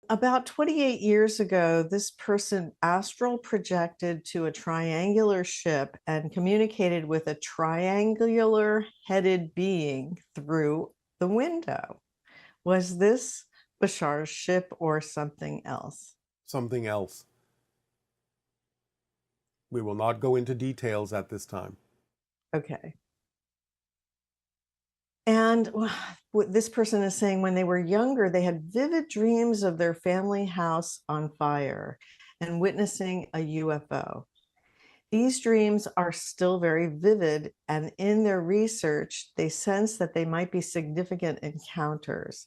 About 28 years ago, this person astral projected to a triangular ship and communicated with a triangular headed being through the window. Was this Bashar's ship or something else? Something else. We will not go into details at this time. Okay. And what this person is saying, when they were younger, they had vivid dreams of their family house on fire and witnessing a UFO. These dreams are still very vivid, and in their research, they sense that they might be significant encounters.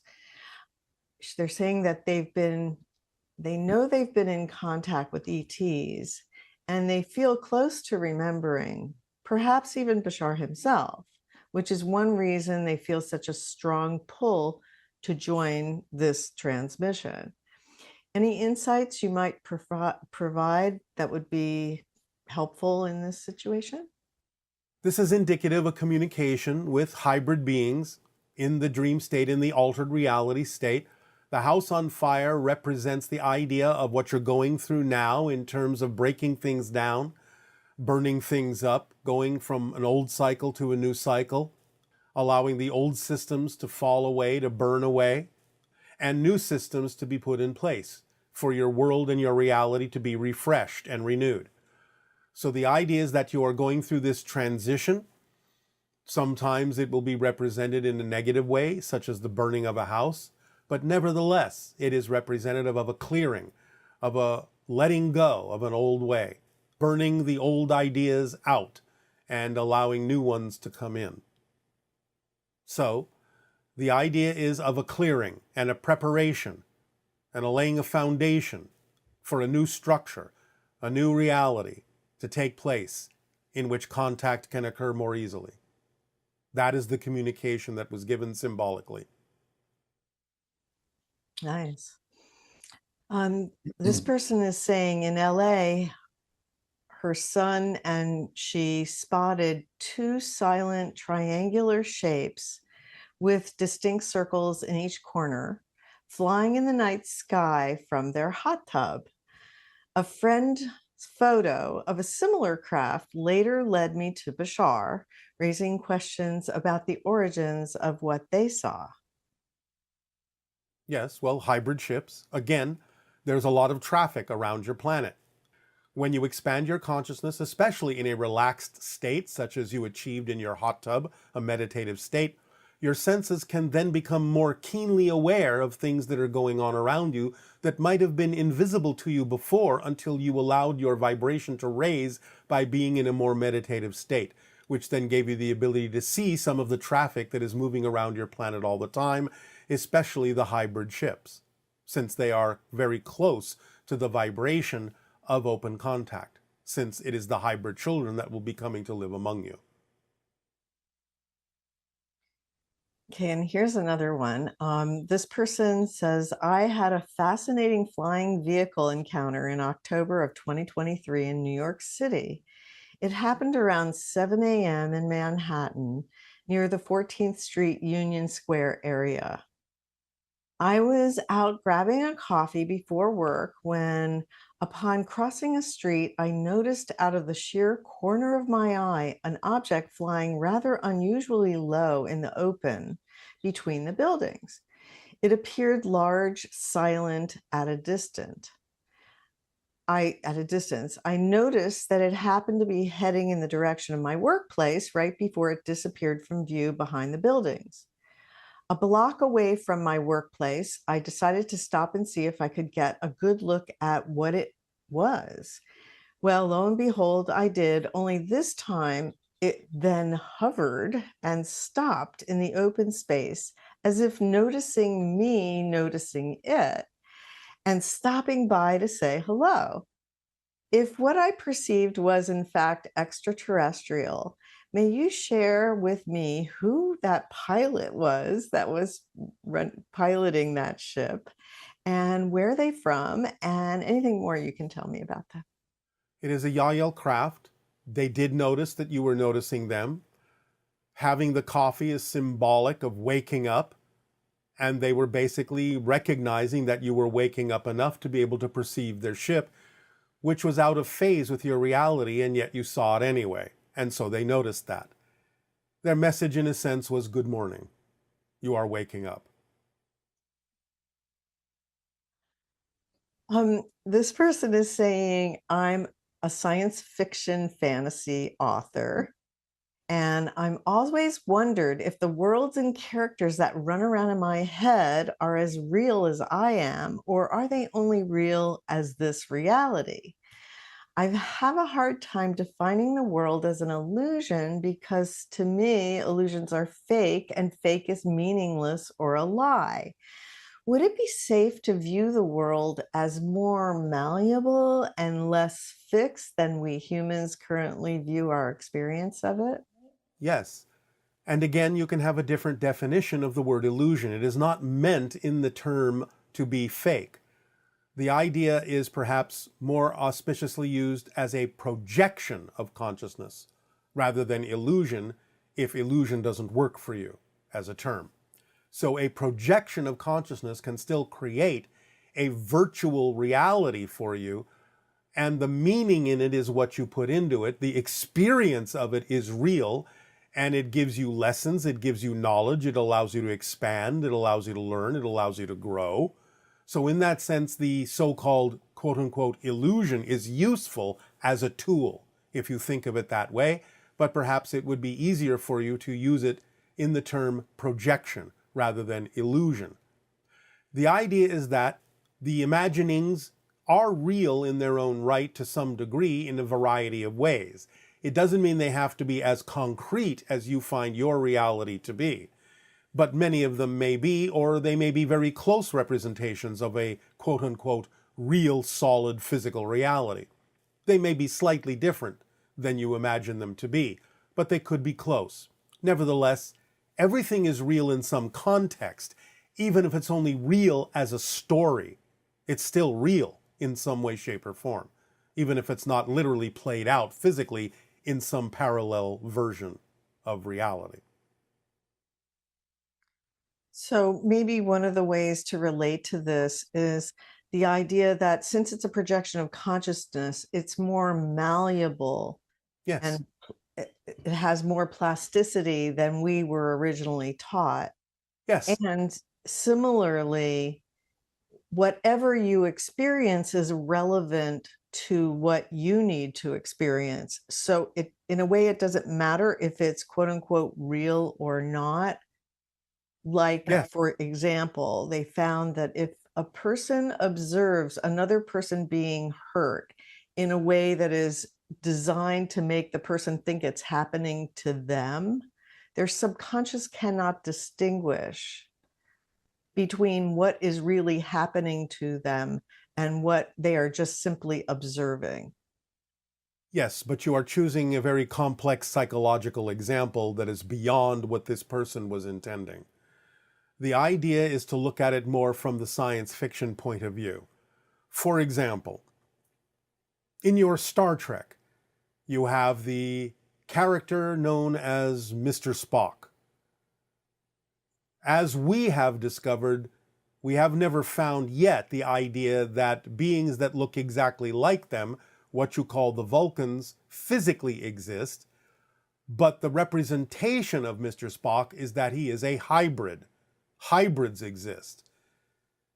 They're saying that they know they've been in contact with ETs, and they feel close to remembering, perhaps even Bashar himself, which is one reason they feel such a strong pull to join this transmission. Any insights you might provide that would be helpful in this situation? This is indicative of communication with hybrid beings in the dream state, in the altered reality state. The house on fire represents the idea of what you're going through now in terms of breaking things down, burning things up, going from an old cycle to a new cycle, allowing the old systems to fall away, to burn away, and new systems to be put in place for your world and your reality to be refreshed and renewed. So the idea is that you are going through this transition. Sometimes it will be represented in a negative way, such as the burning of a house, but nevertheless, it is representative of a clearing, of a letting go of an old way, burning the old ideas out and allowing new ones to come in. So the idea is of a clearing and a preparation and a laying a foundation for a new structure, a new reality to take place in which contact can occur more easily. That is the communication that was given symbolically. Nice. This person is saying in LA, her son and she spotted two silent triangular shapes with distinct circles in each corner, flying in the night sky from their hot tub. A friend's photo of a similar craft later led me to Bashar, raising questions about the origins of what they saw. Yes, well, hybrid ships. Again, there's a lot of traffic around your planet. When you expand your consciousness, especially in a relaxed state, such as you achieved in your hot tub, a meditative state, your senses can then become more keenly aware of things that are going on around you that might have been invisible to you before until you allowed your vibration to raise by being in a more meditative state, which then gave you the ability to see some of the traffic that is moving around your planet all the time, especially the hybrid ships, since they are very close to the vibration of open contact, since it is the hybrid children that will be coming to live among you. Okay, and here's another one. This person says, I had a fascinating flying vehicle encounter in October of 2023 in New York City. It happened around 7 a.m. in Manhattan near the 14th Street Union Square area. I was out grabbing a coffee before work when, upon crossing a street, I noticed out of the sheer corner of my eye an object flying rather unusually low in the open between the buildings. It appeared large, silent, at a distance. I noticed that it happened to be heading in the direction of my workplace right before it disappeared from view behind the buildings. A block away from my workplace, I decided to stop and see if I could get a good look at what it was. Well, lo and behold, I did, only this time it then hovered and stopped in the open space as if noticing me noticing it and stopping by to say hello. If what I perceived was in fact extraterrestrial, may you share with me who that pilot was that was piloting that ship and where they from and anything more you can tell me about that? It is a Yael craft. They did notice that you were noticing them. Having the coffee is symbolic of waking up And they were basically recognizing that you were waking up enough to be able to perceive their ship, which was out of phase with your reality, and yet you saw it anyway. And so they noticed that. Their message, in a sense, was good morning. You are waking up. This person is saying, I'm a science fiction fantasy author, and I'm always wondered if the worlds and characters that run around in my head are as real as I am, or are they only real as this reality? I have a hard time defining the world as an illusion because to me, illusions are fake and fake is meaningless or a lie. Would it be safe to view the world as more malleable and less fixed than we humans currently view our experience of it? Yes. And again, you can have a different definition of the word illusion. It is not meant in the term to be fake. The idea is perhaps more auspiciously used as a projection of consciousness rather than illusion, if illusion doesn't work for you as a term. So a projection of consciousness can still create a virtual reality for you, and the meaning in it is what you put into it. The experience of it is real, and it gives you lessons, it gives you knowledge, it allows you to expand, it allows you to learn, it allows you to grow. So in that sense, the so-called quote-unquote illusion is useful as a tool, if you think of it that way, but perhaps it would be easier for you to use it in the term projection rather than illusion. The idea is that the imaginings are real in their own right to some degree in a variety of ways. It doesn't mean they have to be as concrete as you find your reality to be, but many of them may be, or they may be very close representations of a quote-unquote real solid physical reality. They may be slightly different than you imagine them to be, but they could be close. Nevertheless, everything is real in some context, even if it's only real as a story. It's still real in some way, shape, or form, even if it's not literally played out physically in some parallel version of reality. So maybe one of the ways to relate to this is the idea that since it's a projection of consciousness, it's more malleable Yes, and it has more plasticity than we were originally taught. yes, And similarly, whatever you experience is relevant to what you need to experience. So it, in a way, it doesn't matter if it's quote unquote real or not. Like, yes, for example, they found that if a person observes another person being hurt in a way that is designed to make the person think it's happening to them, their subconscious cannot distinguish between what is really happening to them and what they are just simply observing. yes, but you are choosing a very complex psychological example that is beyond what this person was intending. The idea is to look at it more from the science fiction point of view. For example, in your Star Trek, you have the character known as Mr. Spock. As we have discovered, we have never found yet the idea that beings that look exactly like them, what you call the Vulcans, physically exist, but the representation of Mr. Spock is that he is a hybrid. Hybrids exist.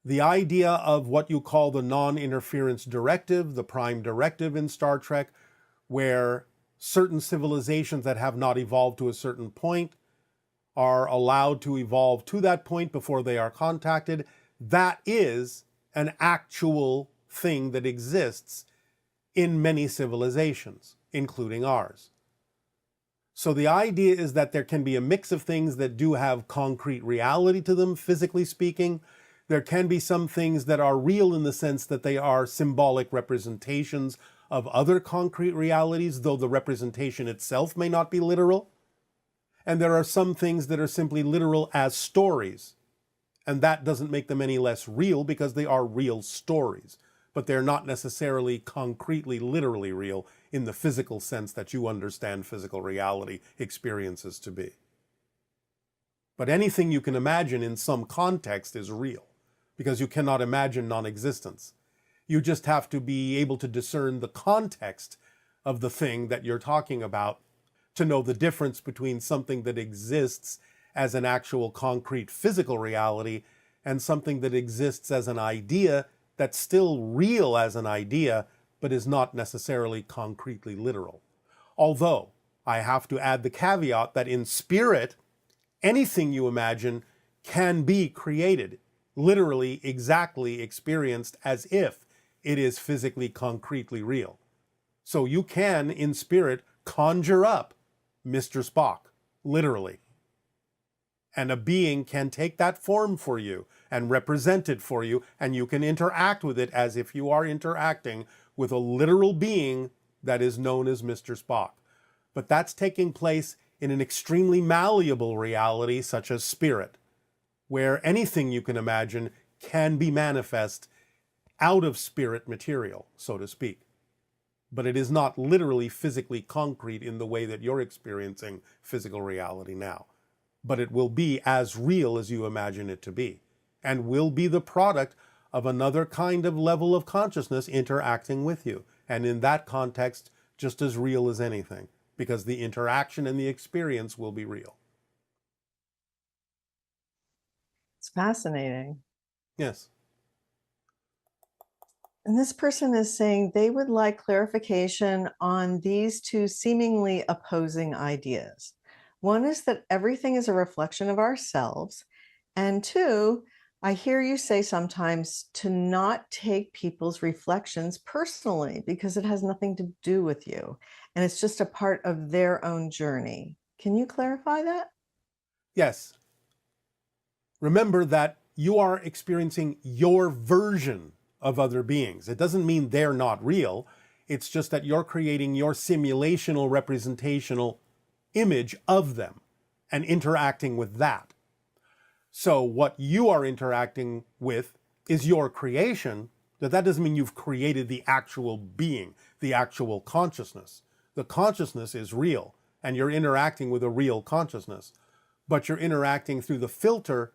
The idea of what you call the non-interference directive, the prime directive in Star Trek, where certain civilizations that have not evolved to a certain point are allowed to evolve to that point before they are contacted, that is an actual thing that exists in many civilizations, including ours. So the idea is that there can be a mix of things that do have concrete reality to them, physically speaking. There can be some things that are real in the sense that they are symbolic representations of other concrete realities, though the representation itself may not be literal. And there are some things that are simply literal as stories. And that doesn't make them any less real because they are real stories. But they're not necessarily concretely, literally real in the physical sense that you understand physical reality experiences to be. But anything you can imagine in some context is real, because you cannot imagine non-existence. You just have to be able to discern the context of the thing that you're talking about to know the difference between something that exists as an actual concrete physical reality and something that exists as an idea that's still real as an idea, but is not necessarily concretely literal. Although I have to add the caveat that in spirit, anything you imagine can be created, literally exactly experienced as if it is physically concretely real. So you can, in spirit, conjure up Mr. Spock, literally. And a being can take that form for you and represent it for you, and you can interact with it as if you are interacting with a literal being that is known as Mr. Spock. But that's taking place in an extremely malleable reality such as spirit, where anything you can imagine can be manifest out of spirit material, so to speak. But it is not literally physically concrete in the way that you're experiencing physical reality now. But it will be as real as you imagine it to be, and will be the product of another kind of level of consciousness interacting with you. And in that context, just as real as anything, because the interaction and the experience will be real. It's fascinating. Yes. And this person is saying they would like clarification on these two seemingly opposing ideas. One is that everything is a reflection of ourselves. And two, I hear you say sometimes to not take people's reflections personally because it has nothing to do with you. And it's just a part of their own journey. Can you clarify that? Yes. Remember that you are experiencing your version of other beings. It doesn't mean they're not real. It's just that you're creating your simulational representational image of them and interacting with that. So what you are interacting with is your creation, but that doesn't mean you've created the actual being, the actual consciousness. The consciousness is real, and you're interacting with a real consciousness, but you're interacting through the filter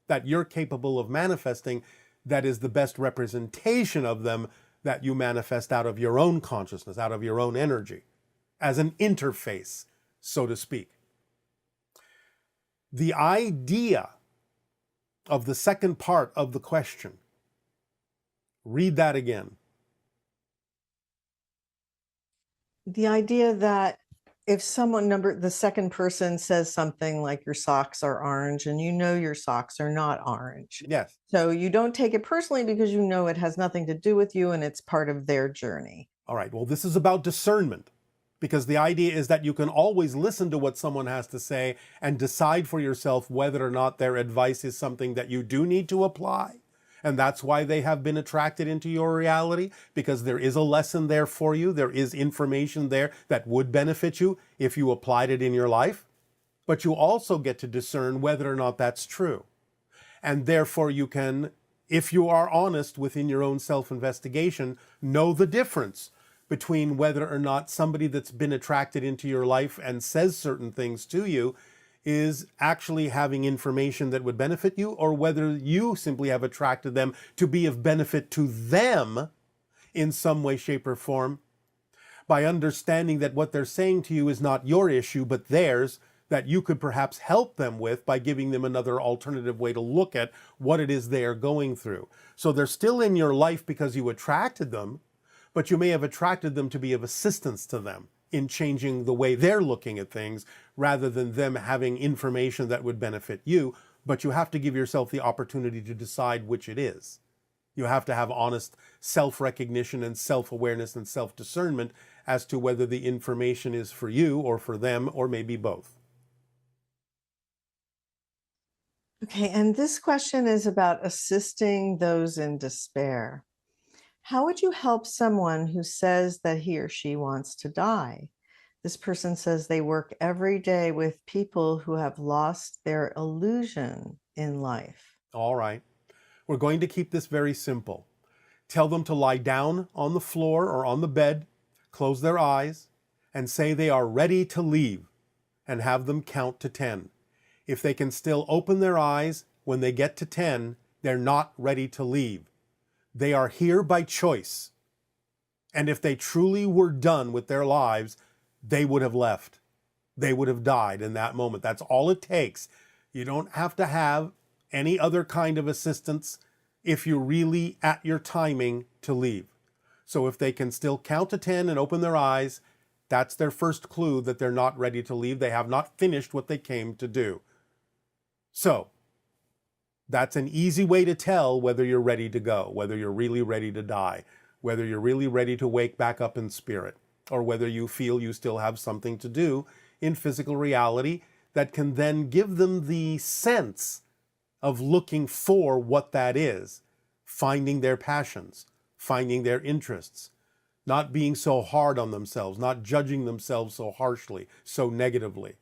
that you're capable of manifesting that is the best representation of them that you manifest out of your own consciousness, out of your own energy, as an interface, so to speak. The idea of the second part of the question, read that again. The idea that if someone the second person says something like your socks are orange and you know your socks are not orange. Yes. So you don't take it personally because you know it has nothing to do with you and it's part of their journey. All right, well, this is about discernment, because the idea is that you can always listen to what someone has to say and decide for yourself whether or not their advice is something that you do need to apply. And that's why they have been attracted into your reality, because there is a lesson there for you. There is information there that would benefit you if you applied it in your life. But you also get to discern whether or not that's true. And therefore you can, if you are honest within your own self-investigation, know the difference between whether or not somebody that's been attracted into your life and says certain things to you is actually having information that would benefit you, or whether you simply have attracted them to be of benefit to them in some way, shape, or form, by understanding that what they're saying to you is not your issue, but theirs, that you could perhaps help them with by giving them another alternative way to look at what it is they are going through. So they're still in your life because you attracted them, but you may have attracted them to be of assistance to them in changing the way they're looking at things, rather than them having information that would benefit you. But you have to give yourself the opportunity to decide which it is. You have to have honest self-recognition and self-awareness and self-discernment as to whether the information is for you or for them, or maybe both. Okay, and this question is about assisting those in despair. How would you help someone who says that he or she wants to die? This person says they work every day with people who have lost their illusion in life. All right. We're going to keep this very simple. Tell them to lie down on the floor or on the bed, close their eyes, and say they are ready to leave, and have them count to 10. If they can still open their eyes when they get to 10, they're not ready to leave. They are here by choice. And if they truly were done with their lives, they would have left. They would have died in that moment. That's all it takes. You don't have to have any other kind of assistance if you're really at your timing to leave. So if they can still count to 10 and open their eyes, that's their first clue that they're not ready to leave. They have not finished what they came to do. So that's an easy way to tell whether you're ready to go, whether you're really ready to die, whether you're really ready to wake back up in spirit, or whether you feel you still have something to do in physical reality that can then give them the sense of looking for what that is, finding their passions, finding their interests, not being so hard on themselves, not judging themselves so harshly, so negatively.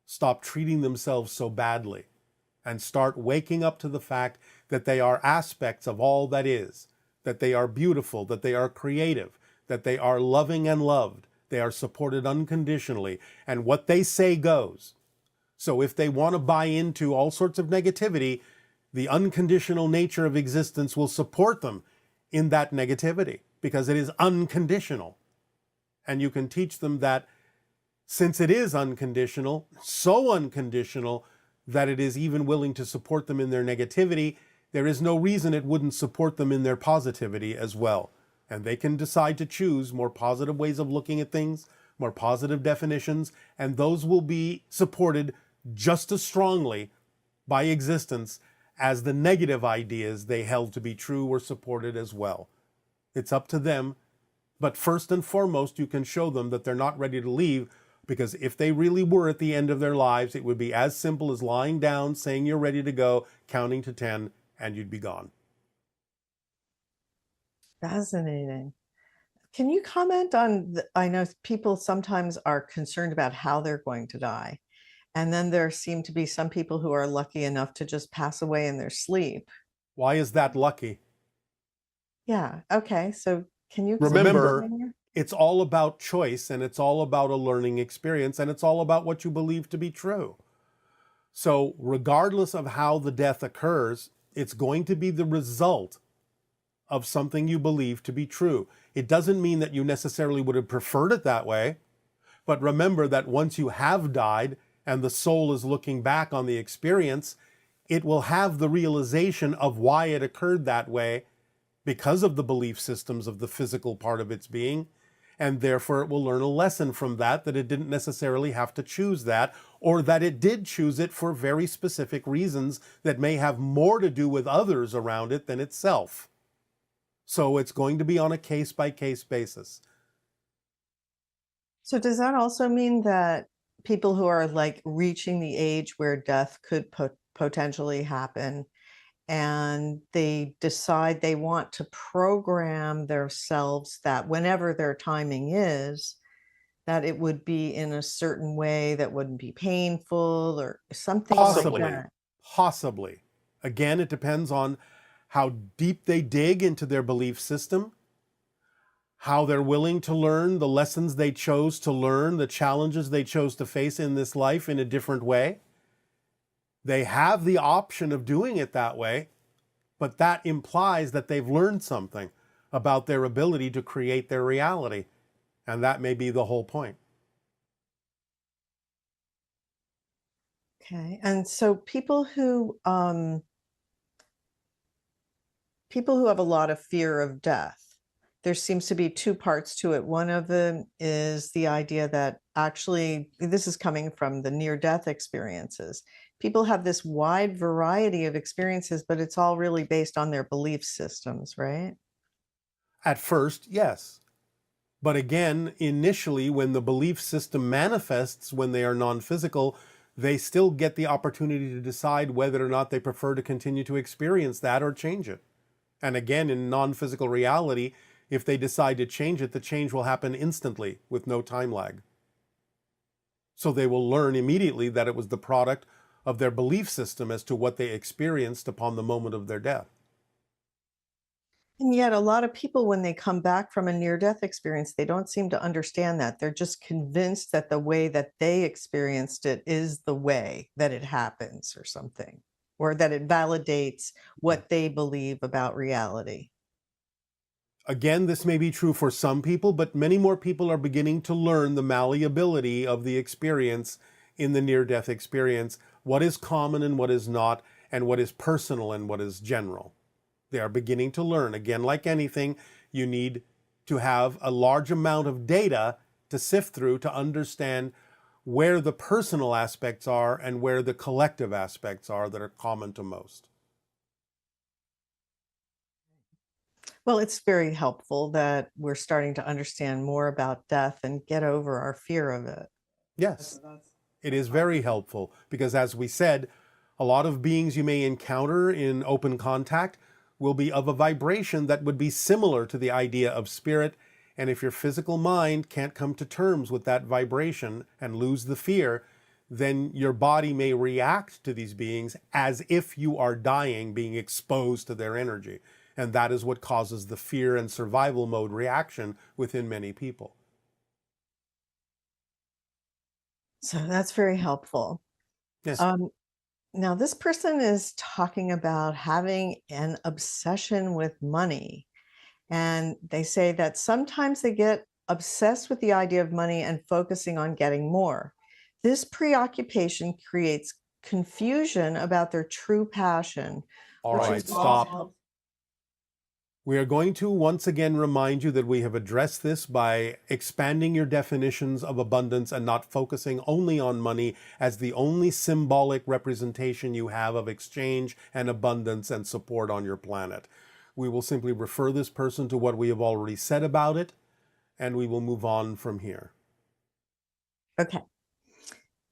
Stop treating themselves so badly and start waking up to the fact that they are aspects of all that is, that they are beautiful, that they are creative, that they are loving and loved, they are supported unconditionally, and what they say goes. So if they want to buy into all sorts of negativity, the unconditional nature of existence will support them in that negativity because it is unconditional. And you can teach them that since it is unconditional, so unconditional that it is even willing to support them in their negativity, there is no reason it wouldn't support them in their positivity as well. And they can decide to choose more positive ways of looking at things, more positive definitions, and those will be supported just as strongly by existence as the negative ideas they held to be true were supported as well. It's up to them, but first and foremost, you can show them that they're not ready to leave, because if they really were at the end of their lives, it would be as simple as lying down, saying you're ready to go, counting to 10, and you'd be gone. Fascinating. Can you comment on I know people sometimes are concerned about how they're going to die. And then there seem to be some people who are lucky enough to just pass away in their sleep. Why is that lucky? Yeah. Okay. So can you Remember, explain? it's all about choice, and it's all about a learning experience, and it's all about what you believe to be true. So regardless of how the death occurs, it's going to be the result of something you believe to be true. It doesn't mean that you necessarily would have preferred it that way, but remember that once you have died and the soul is looking back on the experience, it will have the realization of why it occurred that way because of the belief systems of the physical part of its being, and therefore it will learn a lesson from that, that it didn't necessarily have to choose that, or that it did choose it for very specific reasons that may have more to do with others around it than itself. So it's going to be on a case-by-case basis. So does that also mean that people who are like reaching the age where death could potentially happen and they decide they want to program themselves that whenever their timing is, that it would be in a certain way that wouldn't be painful or something like Possibly. that? Possibly. Again, it depends on how deep they dig into their belief system, how they're willing to learn the lessons they chose to learn, the challenges they chose to face in this life in a different way. They have the option of doing it that way, but that implies that they've learned something about their ability to create their reality. And that may be the whole point. Okay. And so people who have a lot of fear of death, there seems to be two parts to it. One of them is the idea that actually, this is coming from the near-death experiences. People have this wide variety of experiences, but it's all really based on their belief systems, right? At first, yes. But again, initially, when the belief system manifests when they are non-physical, they still get the opportunity to decide whether or not they prefer to continue to experience that or change it. And again, in non-physical reality, if they decide to change it, the change will happen instantly with no time lag. So they will learn immediately that it was the product of their belief system as to what they experienced upon the moment of their death. And yet, a lot of people, when they come back from a near death experience, they don't seem to understand that. They're just convinced that the way that they experienced it is the way that it happens, or something, or that it validates what they believe about reality. Again, this may be true for some people, but many more people are beginning to learn the malleability of the experience in the near death experience, what is common and what is not, and what is personal and what is general. They are beginning to learn. Again, like anything, you need to have a large amount of data to sift through to understand where the personal aspects are and where the collective aspects are that are common to most. Well, it's very helpful that we're starting to understand more about death and get over our fear of it. Yes, it is very helpful because, as we said, a lot of beings you may encounter in open contact will be of a vibration that would be similar to the idea of spirit. And if your physical mind can't come to terms with that vibration and lose the fear, then your body may react to these beings as if you are dying, being exposed to their energy. And that is what causes the fear and survival mode reaction within many people. So that's very helpful. Yes. Um, Now, this person is talking about having an obsession with money. And they say that sometimes they get obsessed with the idea of money and focusing on getting more. This preoccupation creates confusion about their true passion, All which right, is why stop. We are going to once again remind you that we have addressed this by expanding your definitions of abundance and not focusing only on money as the only symbolic representation you have of exchange and abundance and support on your planet. We will simply refer this person to what we have already said about it, and we will move on from here. Okay.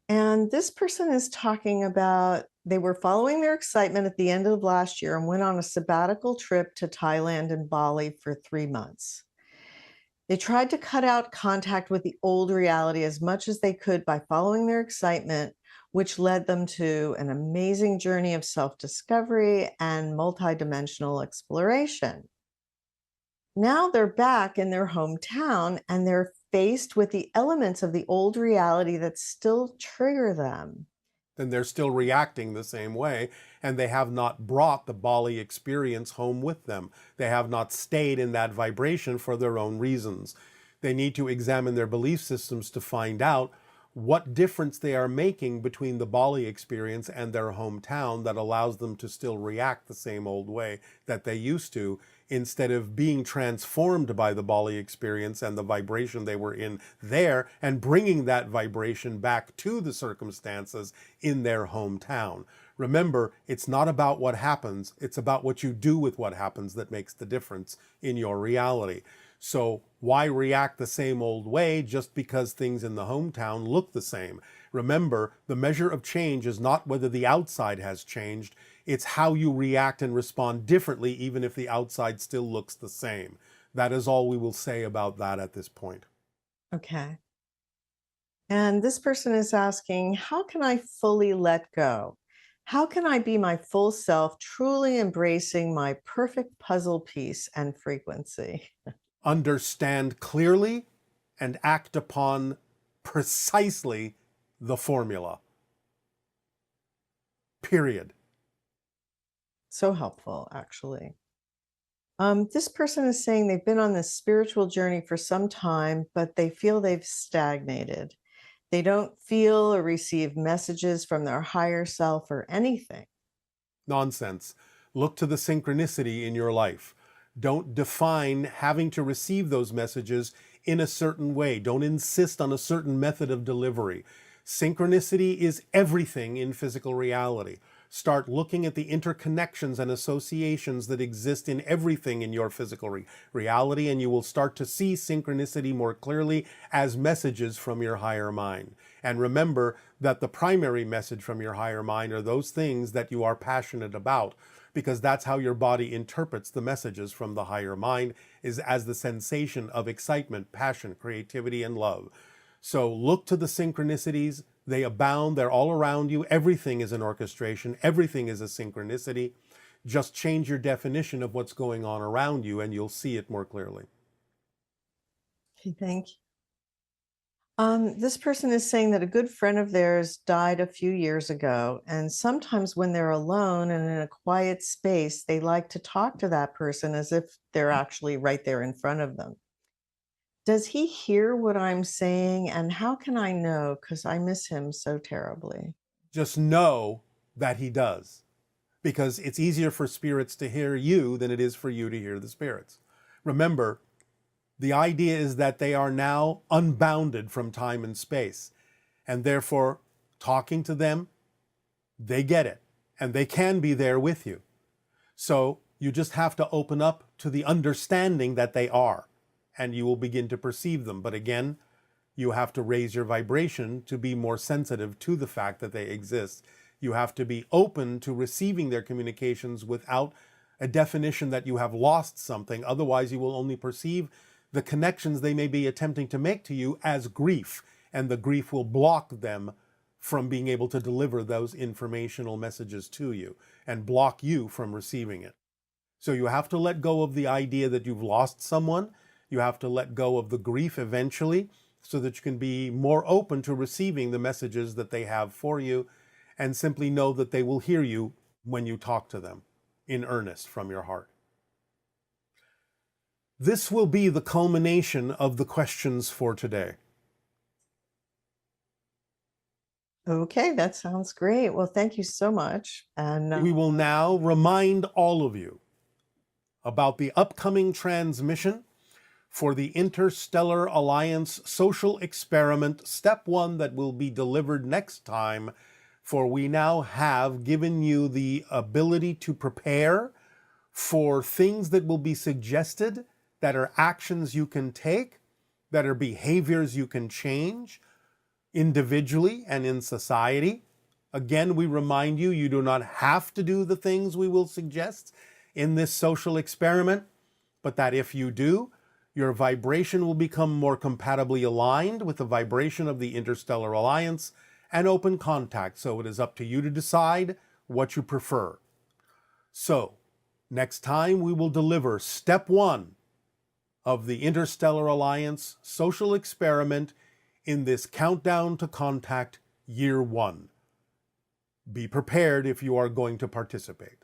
And this person is talking about they were following their excitement at the end of last year and went on a sabbatical trip to Thailand and Bali for 3 months. They tried to cut out contact with the old reality as much as they could by following their excitement, which led them to an amazing journey of self discovery and multidimensional exploration. Now they're back in their hometown and they're faced with the elements of the old reality that still trigger them. Then they're still reacting the same way, and they have not brought the Bali experience home with them. They have not stayed in that vibration for their own reasons. They need to examine their belief systems to find out what difference they are making between the Bali experience and their hometown that allows them to still react the same old way that they used to, instead of being transformed by the Bali experience and the vibration they were in there and bringing that vibration back to the circumstances in their hometown. Remember, it's not about what happens, it's about what you do with what happens that makes the difference in your reality. So why react the same old way just because things in the hometown look the same? Remember, the measure of change is not whether the outside has changed, it's how you react and respond differently even if the outside still looks the same. That is all we will say about that at this point. Okay. And this person is asking, how can I fully let go? How can I be my full self, truly embracing my perfect puzzle piece and frequency? Understand clearly and act upon precisely the formula. Period. So helpful, actually. This person is saying they've been on this spiritual journey for some time, but they feel they've stagnated. They don't feel or receive messages from their higher self or anything. Nonsense. Look to the synchronicity in your life. Don't define having to receive those messages in a certain way. Don't insist on a certain method of delivery. Synchronicity is everything in physical reality. Start looking at the interconnections and associations that exist in everything in your physical reality, and you will start to see synchronicity more clearly as messages from your higher mind. And remember that the primary message from your higher mind are those things that you are passionate about, because that's how your body interprets the messages from the higher mind, is as the sensation of excitement, passion, creativity, and love. So look to the synchronicities. They abound. They're all around you. Everything is an orchestration. Everything is a synchronicity. Just change your definition of what's going on around you and you'll see it more clearly. Okay, thank you. This person is saying that a good friend of theirs died a few years ago, and sometimes when they're alone and in a quiet space, they like to talk to that person as if they're actually right there in front of them. Does he hear what I'm saying, and how can I know? Because I miss him so terribly. Just know that he does, because it's easier for spirits to hear you than it is for you to hear the spirits. Remember, the idea is that they are now unbounded from time and space, and therefore, talking to them, they get it, and they can be there with you. So you just have to open up to the understanding that they are, and you will begin to perceive them. But again, you have to raise your vibration to be more sensitive to the fact that they exist. You have to be open to receiving their communications without a definition that you have lost something. Otherwise, you will only perceive the connections they may be attempting to make to you as grief, and the grief will block them from being able to deliver those informational messages to you and block you from receiving it. So you have to let go of the idea that you've lost someone. You have to let go of the grief eventually so that you can be more open to receiving the messages that they have for you, and simply know that they will hear you when you talk to them in earnest from your heart. This will be the culmination of the questions for today. Okay, that sounds great. Well, thank you so much. And We will now remind all of you about the upcoming transmission for the Interstellar Alliance Social Experiment, Step 1, that will be delivered next time. For we now have given you the ability to prepare for things that will be suggested, that are actions you can take, that are behaviors you can change individually and in society. Again, we remind you, you do not have to do the things we will suggest in this social experiment, but that if you do, your vibration will become more compatibly aligned with the vibration of the Interstellar Alliance and open contact. So it is up to you to decide what you prefer. So, next time we will deliver step 1 of the Interstellar Alliance social experiment in this countdown to contact year 1. Be prepared if you are going to participate.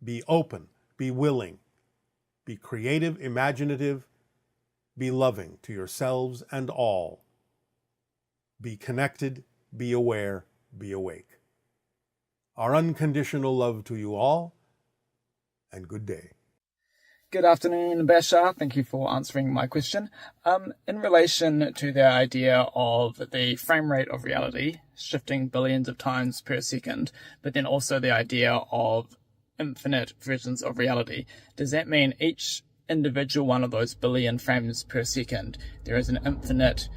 Be open, be willing, be creative, imaginative, be loving to yourselves and all. Be connected, be aware, be awake. Our unconditional love to you all, and good day. Good afternoon, Bashar. Thank you for answering my question. In relation to the idea of the frame rate of reality shifting billions of times per second, but then also the idea of infinite versions of reality, does that mean each individual one of those billion frames per second, there is an infinite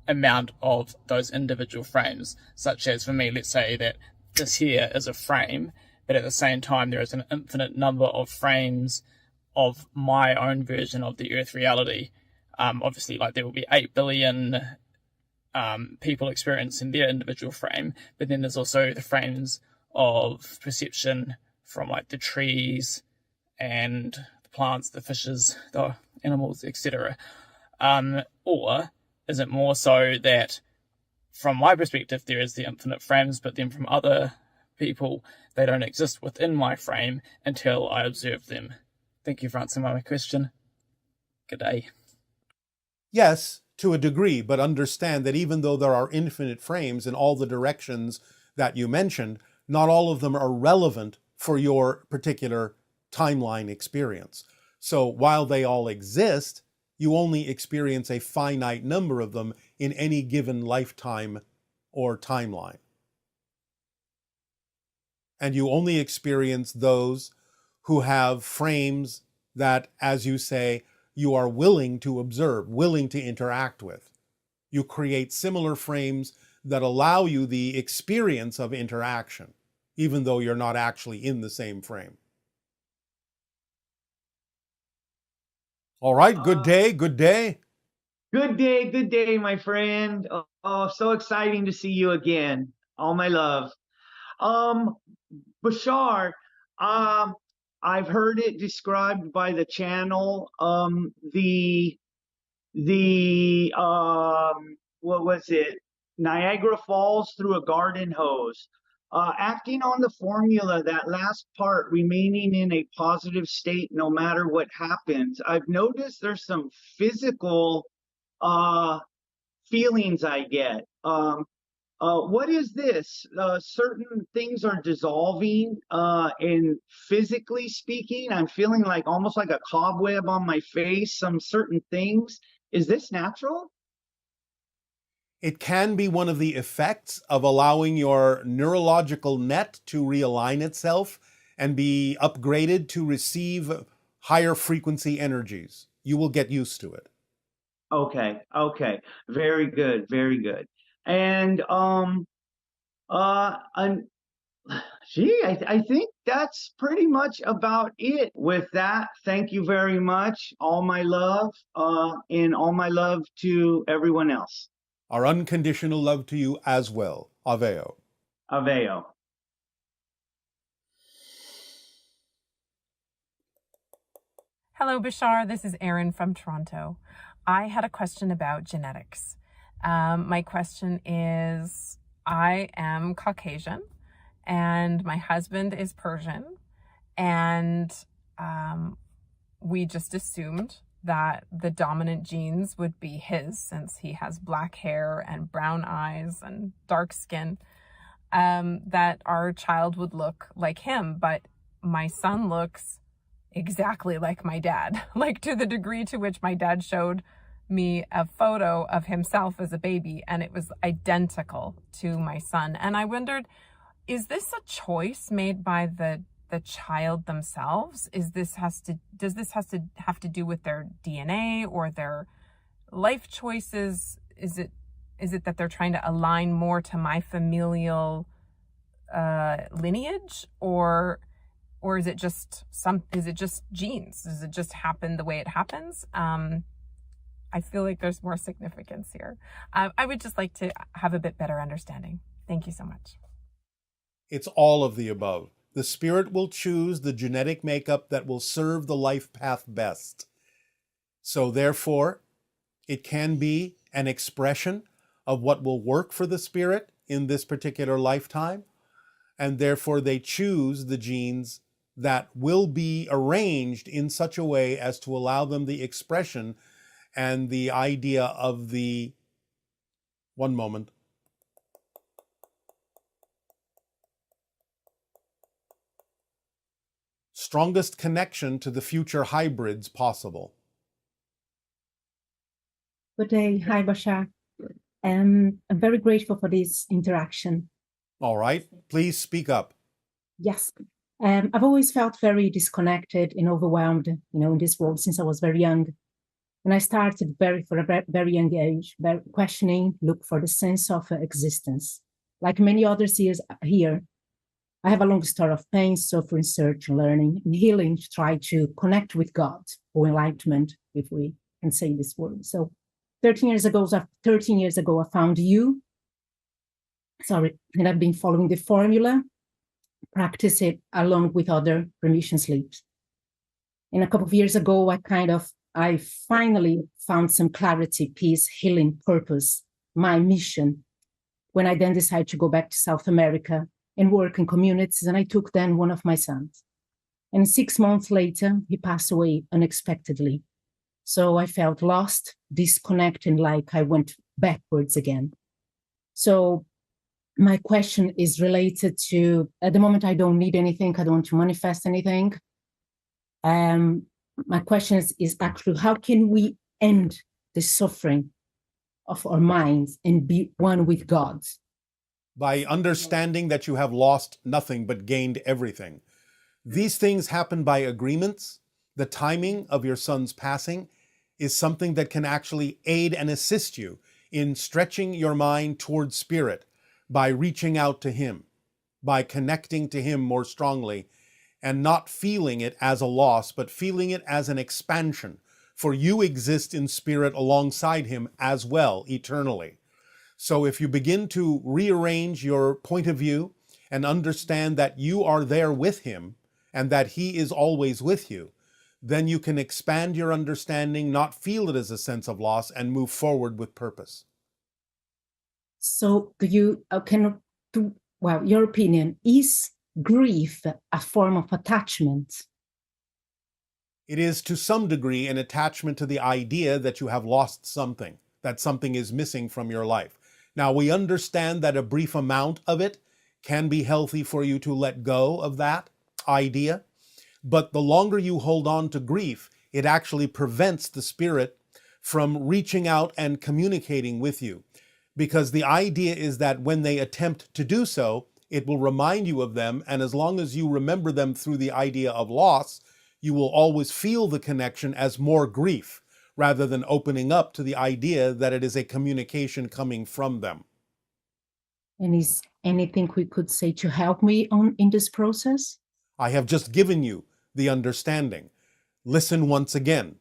amount of those individual frames, such as for me, let's say that this here is a frame, but at the same time there is an infinite number of frames of my own version of the Earth reality. Obviously, like there will be 8 billion people experiencing their individual frame, but then there's also the frames of perception from like the trees and the plants, the fishes, the animals, etc. Or is it more so that from my perspective there is the infinite frames, but then from other people they don't exist within my frame until I observe them? Thank you for answering my question. Good day. Yes, to a degree, but understand that even though there are infinite frames in all the directions that you mentioned, not all of them are relevant for your particular timeline experience. So while they all exist, you only experience a finite number of them in any given lifetime or timeline. And you only experience those who have frames that, as you say, you are willing to observe, willing to interact with. You create similar frames that allow you the experience of interaction, even though you're not actually in the same frame. All right, good day, good day. Good day, my friend. So exciting to see you again. All my love. Um, Bashar, I've heard it described by the channel. The what was it? Niagara Falls through a garden hose. Acting on the formula, that last part, remaining in a positive state no matter what happens. I've noticed there's some physical uh, feelings I get. What is this? Certain things are dissolving, and physically speaking, I'm feeling like almost like a cobweb on my face, some certain things. Is this natural? It can be one of the effects of allowing your neurological net to realign itself and be upgraded to receive higher frequency energies. You will get used to it. Okay, okay. Very good, very good. And and gee, I think that's pretty much about it. With that, thank you very much. All my love, and all my love to everyone else. Our unconditional love to you as well. Aveo. Aveo. Hello, Bashar. This is Erin from Toronto. I had a question about genetics. My question is, I am Caucasian and my husband is Persian, and we just assumed that the dominant genes would be his since he has black hair and brown eyes and dark skin, that our child would look like him. But my son looks exactly like my dad, like to the degree to which my dad showed me a photo of himself as a baby and it was identical to my son. And I wondered, is this a choice made by the child themselves? Does this have to do with their DNA or their life choices? Is it that they're trying to align more to my familial lineage, or is it just genes? Does it just happen the way it happens? I feel like there's more significance here. I would just like to have a bit better understanding. Thank you so much. It's all of the above. The spirit will choose the genetic makeup that will serve the life path best. So therefore, it can be an expression of what will work for the spirit in this particular lifetime, and therefore they choose the genes that will be arranged in such a way as to allow them the expression and the idea of the, one moment, strongest connection to the future hybrids possible. Good day. Hi, Bashar. I'm very grateful for this interaction. All right, please speak up. Yes. I've always felt very disconnected and overwhelmed, in this world since I was very young. And I started for a very young age, questioning, look for the sense of existence. Like many others here, I have a long story of pain, suffering, search, learning, and healing to try to connect with God or enlightenment, if we can say this word. So 13 years ago, I found you. And I've been following the formula, practice it along with other remission sleeps. And a couple of years ago, I finally found some clarity, peace, healing, purpose, my mission, when I then decided to go back to South America and work in communities, and I took then one of my sons. And 6 months later, he passed away unexpectedly. So I felt lost, disconnected, like I went backwards again. So my question is related to, at the moment, I don't need anything. I don't want to manifest anything. My question is actually, how can we end the suffering of our minds and be one with God? By understanding that you have lost nothing but gained everything. These things happen by agreements. The timing of your son's passing is something that can actually aid and assist you in stretching your mind towards spirit by reaching out to him, by connecting to him more strongly, and not feeling it as a loss, but feeling it as an expansion. For you exist in spirit alongside him as well, eternally. So if you begin to rearrange your point of view and understand that you are there with him, and that he is always with you, then you can expand your understanding, not feel it as a sense of loss, and move forward with purpose. So do you, well, your opinion, is grief a form of attachment? It is to some degree an attachment to the idea that you have lost something, that something is missing from your life. Now, we understand that a brief amount of it can be healthy for you to let go of that idea, but the longer you hold on to grief, it actually prevents the spirit from reaching out and communicating with you. Because the idea is that when they attempt to do so, it will remind you of them, and as long as you remember them through the idea of loss, you will always feel the connection as more grief, rather than opening up to the idea that it is a communication coming from them. And is anything we could say to help me in this process? I have just given you the understanding. Listen once again.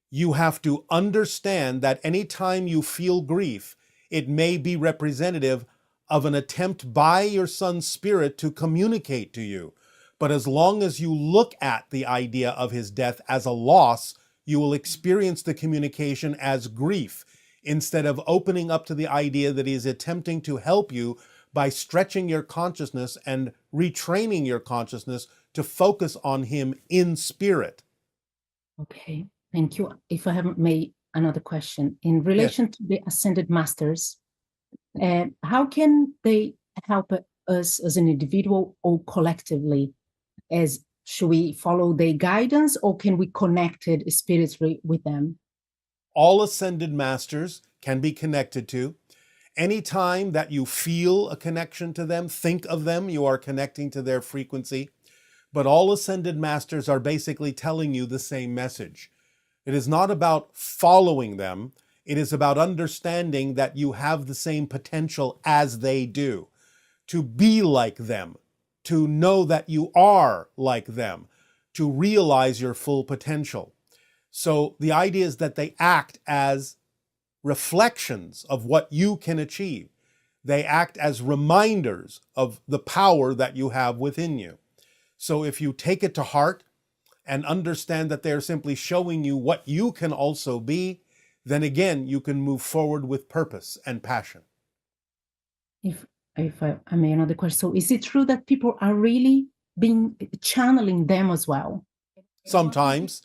You have to understand that anytime you feel grief, it may be representative of an attempt by your son's spirit to communicate to you. But as long as you look at the idea of his death as a loss, you will experience the communication as grief, instead of opening up to the idea that he is attempting to help you by stretching your consciousness and retraining your consciousness to focus on him in spirit. Okay, thank you. If I haven't made another question, in relation to the Ascended Masters, how can they help us as an individual or collectively? Should we follow their guidance, or can we connect it spiritually with them? All ascended masters can be connected to. Anytime that you feel a connection to them, think of them, you are connecting to their frequency. But all ascended masters are basically telling you the same message. It is not about following them. It is about understanding that you have the same potential as they do, to be like them, to know that you are like them, to realize your full potential. So the idea is that they act as reflections of what you can achieve. They act as reminders of the power that you have within you. So if you take it to heart and understand that they're simply showing you what you can also be, then again, you can move forward with purpose and passion. If I may, another question. So is it true that people are really channeling them as well? Sometimes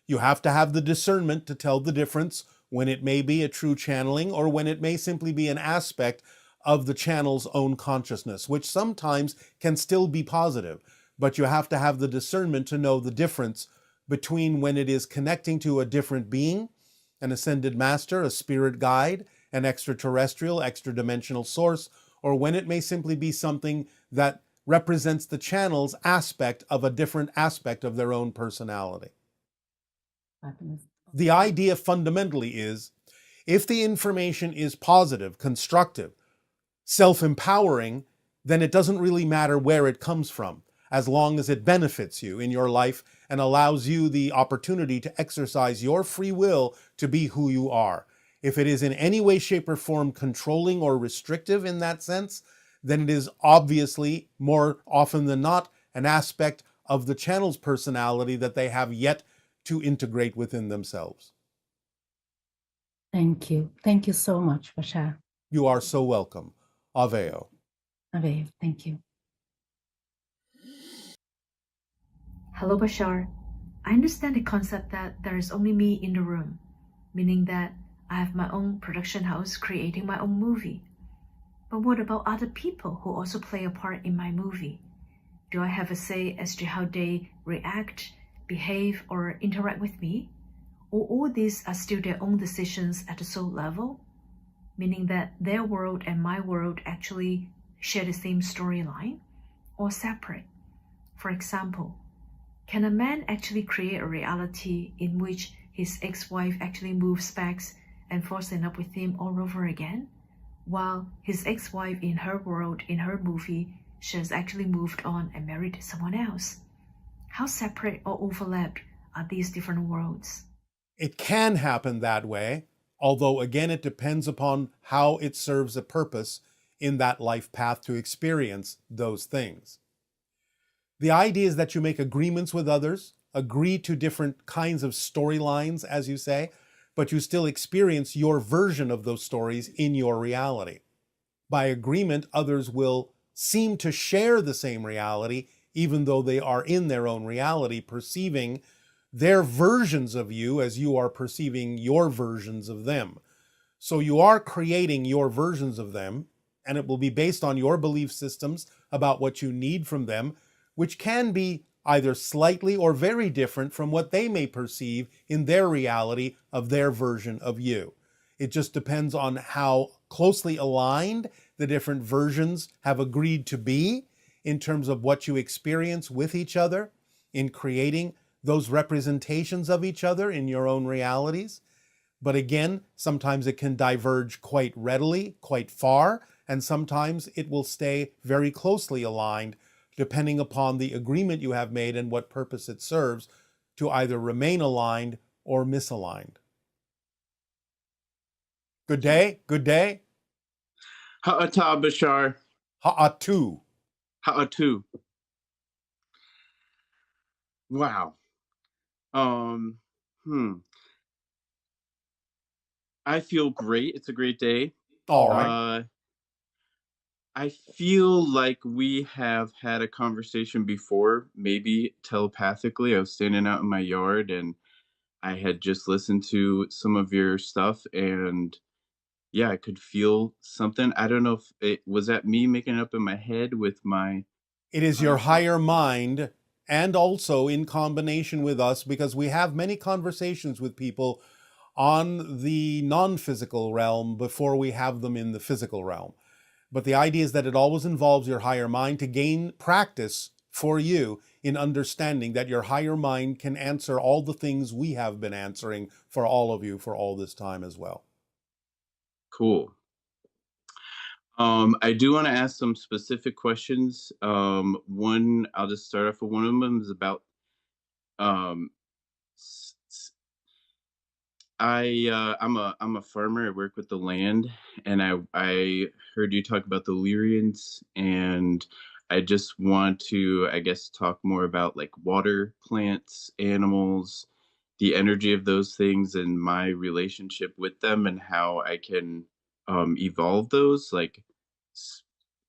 you have to have the discernment to tell the difference when it may be a true channeling or when it may simply be an aspect of the channel's own consciousness, which sometimes can still be positive. But you have to have the discernment to know the difference between when it is connecting to a different being, an ascended master, a spirit guide, an extraterrestrial, extra-dimensional source, or when it may simply be something that represents the channel's aspect of a different aspect of their own personality. The idea fundamentally is, if the information is positive, constructive, self-empowering, then it doesn't really matter where it comes from, as long as it benefits you in your life and allows you the opportunity to exercise your free will to be who you are. If it is in any way, shape, or form controlling or restrictive in that sense, then it is obviously, more often than not, an aspect of the channel's personality that they have yet to integrate within themselves. Thank you. Thank you so much, Bashar. You are so welcome. Aveo. Aveo, thank you. Hello, Bashar. I understand the concept that there is only me in the room, meaning that I have my own production house creating my own movie. But what about other people who also play a part in my movie? Do I have a say as to how they react, behave, or interact with me? Or all these are still their own decisions at the soul level? Meaning that their world and my world actually share the same storyline or separate? For example, can a man actually create a reality in which his ex-wife actually moves back and falls in love with him all over again, while his ex-wife in her world, in her movie, she has actually moved on and married someone else? How separate or overlapped are these different worlds? It can happen that way, although again it depends upon how it serves a purpose in that life path to experience those things. The idea is that you make agreements with others, agree to different kinds of storylines, as you say, but you still experience your version of those stories in your reality. By agreement, others will seem to share the same reality, even though they are in their own reality, perceiving their versions of you as you are perceiving your versions of them. So you are creating your versions of them, and it will be based on your belief systems about what you need from them, which can be either slightly or very different from what they may perceive in their reality of their version of you. It just depends on how closely aligned the different versions have agreed to be in terms of what you experience with each other in creating those representations of each other in your own realities. But again, sometimes it can diverge quite readily, quite far, and sometimes it will stay very closely aligned, depending upon the agreement you have made and what purpose it serves to either remain aligned or misaligned. Good day, good day. Ha'ata Bashar. Ha'atu. Ha'atu. Wow. Um, hmm. I feel great. It's a great day. All right. I feel like we have had a conversation before, maybe telepathically. I was standing out in my yard and I had just listened to some of your stuff, and yeah, I could feel something. I don't know if it was that me making it up in my head with my It is your higher mind, and also in combination with us, because we have many conversations with people on the non-physical realm before we have them in the physical realm. But the idea is that it always involves your higher mind to gain practice for you in understanding that your higher mind can answer all the things we have been answering for all of you for all this time as well. Cool. I do want to ask some specific questions. One, I'll just start off with one of them is about um, I'm a farmer. I work with the land, and I heard you talk about the Lyrians, and I just want to, I guess, talk more about like water, plants, animals, the energy of those things, and my relationship with them, and how I can evolve those. Like,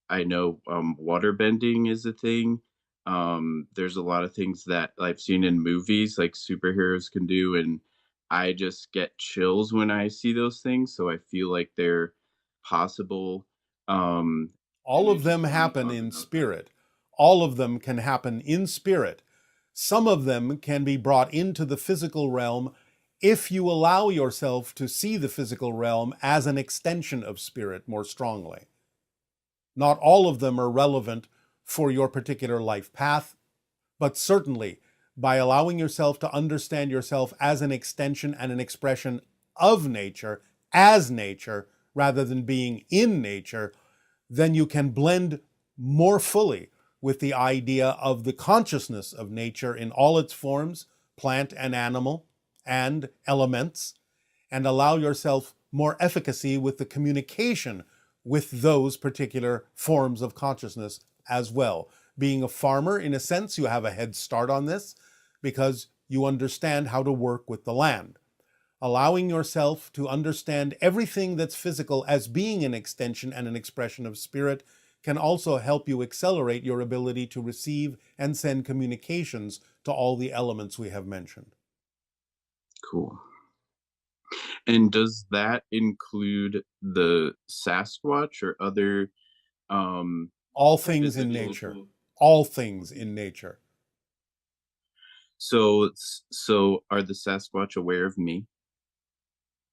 I know water bending is a thing. There's a lot of things that I've seen in movies, like superheroes can do, and I just get chills when I see those things. So I feel like they're possible. Um, All of them happen in spirit. All of them can happen in spirit. Some of them can be brought into the physical realm if you allow yourself to see the physical realm as an extension of spirit more strongly. Not all of them are relevant for your particular life path, but certainly by allowing yourself to understand yourself as an extension and an expression of nature, as nature, rather than being in nature, then you can blend more fully with the idea of the consciousness of nature in all its forms, plant and animal, and elements, and allow yourself more efficacy with the communication with those particular forms of consciousness as well. Being a farmer, in a sense, you have a head start on this because you understand how to work with the land. Allowing yourself to understand everything that's physical as being an extension and an expression of spirit can also help you accelerate your ability to receive and send communications to all the elements we have mentioned. cool. And does that include the Sasquatch or other All things in physical? nature. All things in nature. So are the Sasquatch aware of me?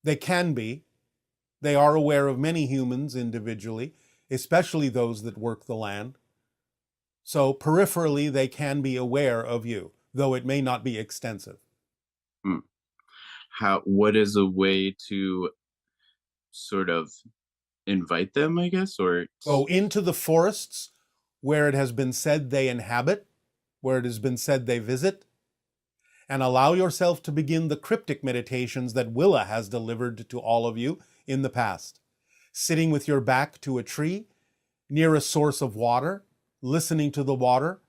They can be. They are aware of many humans individually, especially those that work the land. So peripherally, they can be aware of you, though it may not be extensive. Hmm. What is a way to sort of invite them, I guess, or Go into the forests where it has been said they inhabit, where it has been said they visit, and allow yourself to begin the cryptic meditations that Willa has delivered to all of you in the past. Sitting with your back to a tree, near a source of water, listening to the water,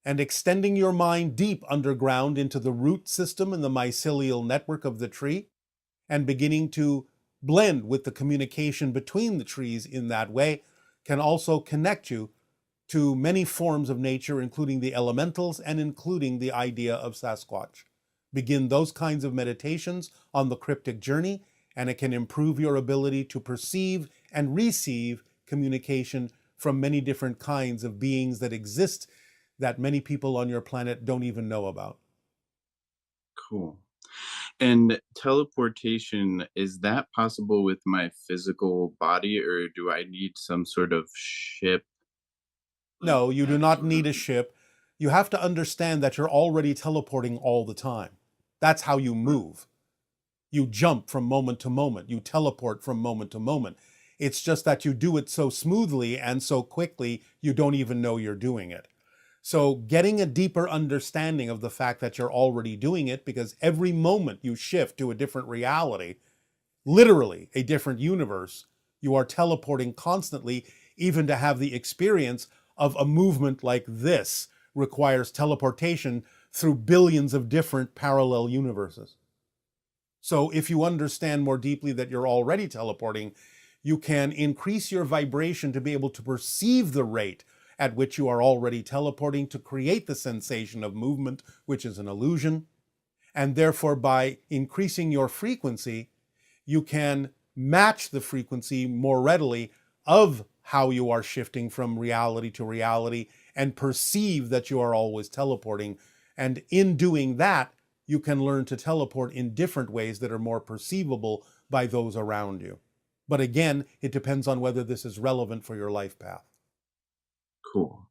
and extending your mind deep underground into the root system and the mycelial network of the tree, and beginning to blend with the communication between the trees in that way can also connect you to many forms of nature, including the elementals and including the idea of Sasquatch. Begin those kinds of meditations on the cryptic journey, and it can improve your ability to perceive and receive communication from many different kinds of beings that exist that many people on your planet don't even know about. Cool. And teleportation, is that possible with my physical body, or do I need some sort of ship? No, you do That not sort need of. a ship. You have to understand that you're already teleporting all the time. That's how you move. You jump from moment to moment. You teleport from moment to moment. It's just that you do it so smoothly and so quickly, you don't even know you're doing it. So getting a deeper understanding of the fact that you're already doing it, because every moment you shift to a different reality, literally a different universe, you are teleporting constantly. Even to have the experience of a movement like this requires teleportation through billions of different parallel universes. So if you understand more deeply that you're already teleporting, you can increase your vibration to be able to perceive the rate at which you are already teleporting to create the sensation of movement, which is an illusion. And therefore, by increasing your frequency, you can match the frequency more readily of how you are shifting from reality to reality and perceive that you are always teleporting. And in doing that, you can learn to teleport in different ways that are more perceivable by those around you. But again, it depends on whether this is relevant for your life path. Cool.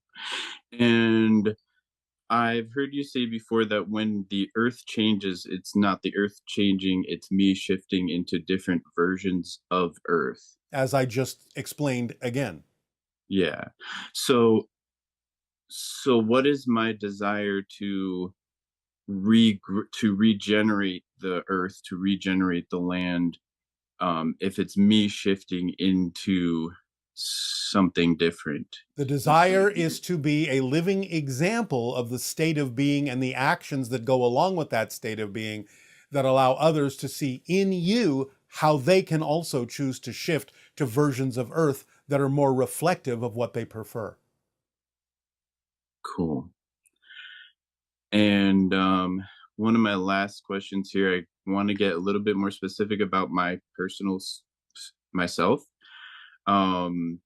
And I've heard you say before that when the earth changes, it's not the earth changing, it's me shifting into different versions of earth. As I just explained again, Yeah. So what is my desire to to regenerate the earth, to regenerate the land, if it's me shifting into something different? the desire is to be a living example of the state of being and the actions that go along with that state of being that allow others to see in you how they can also choose to shift to versions of Earth that are more reflective of what they prefer. Cool. And one of my last questions here, I want to get a little bit more specific about my personal myself. Um,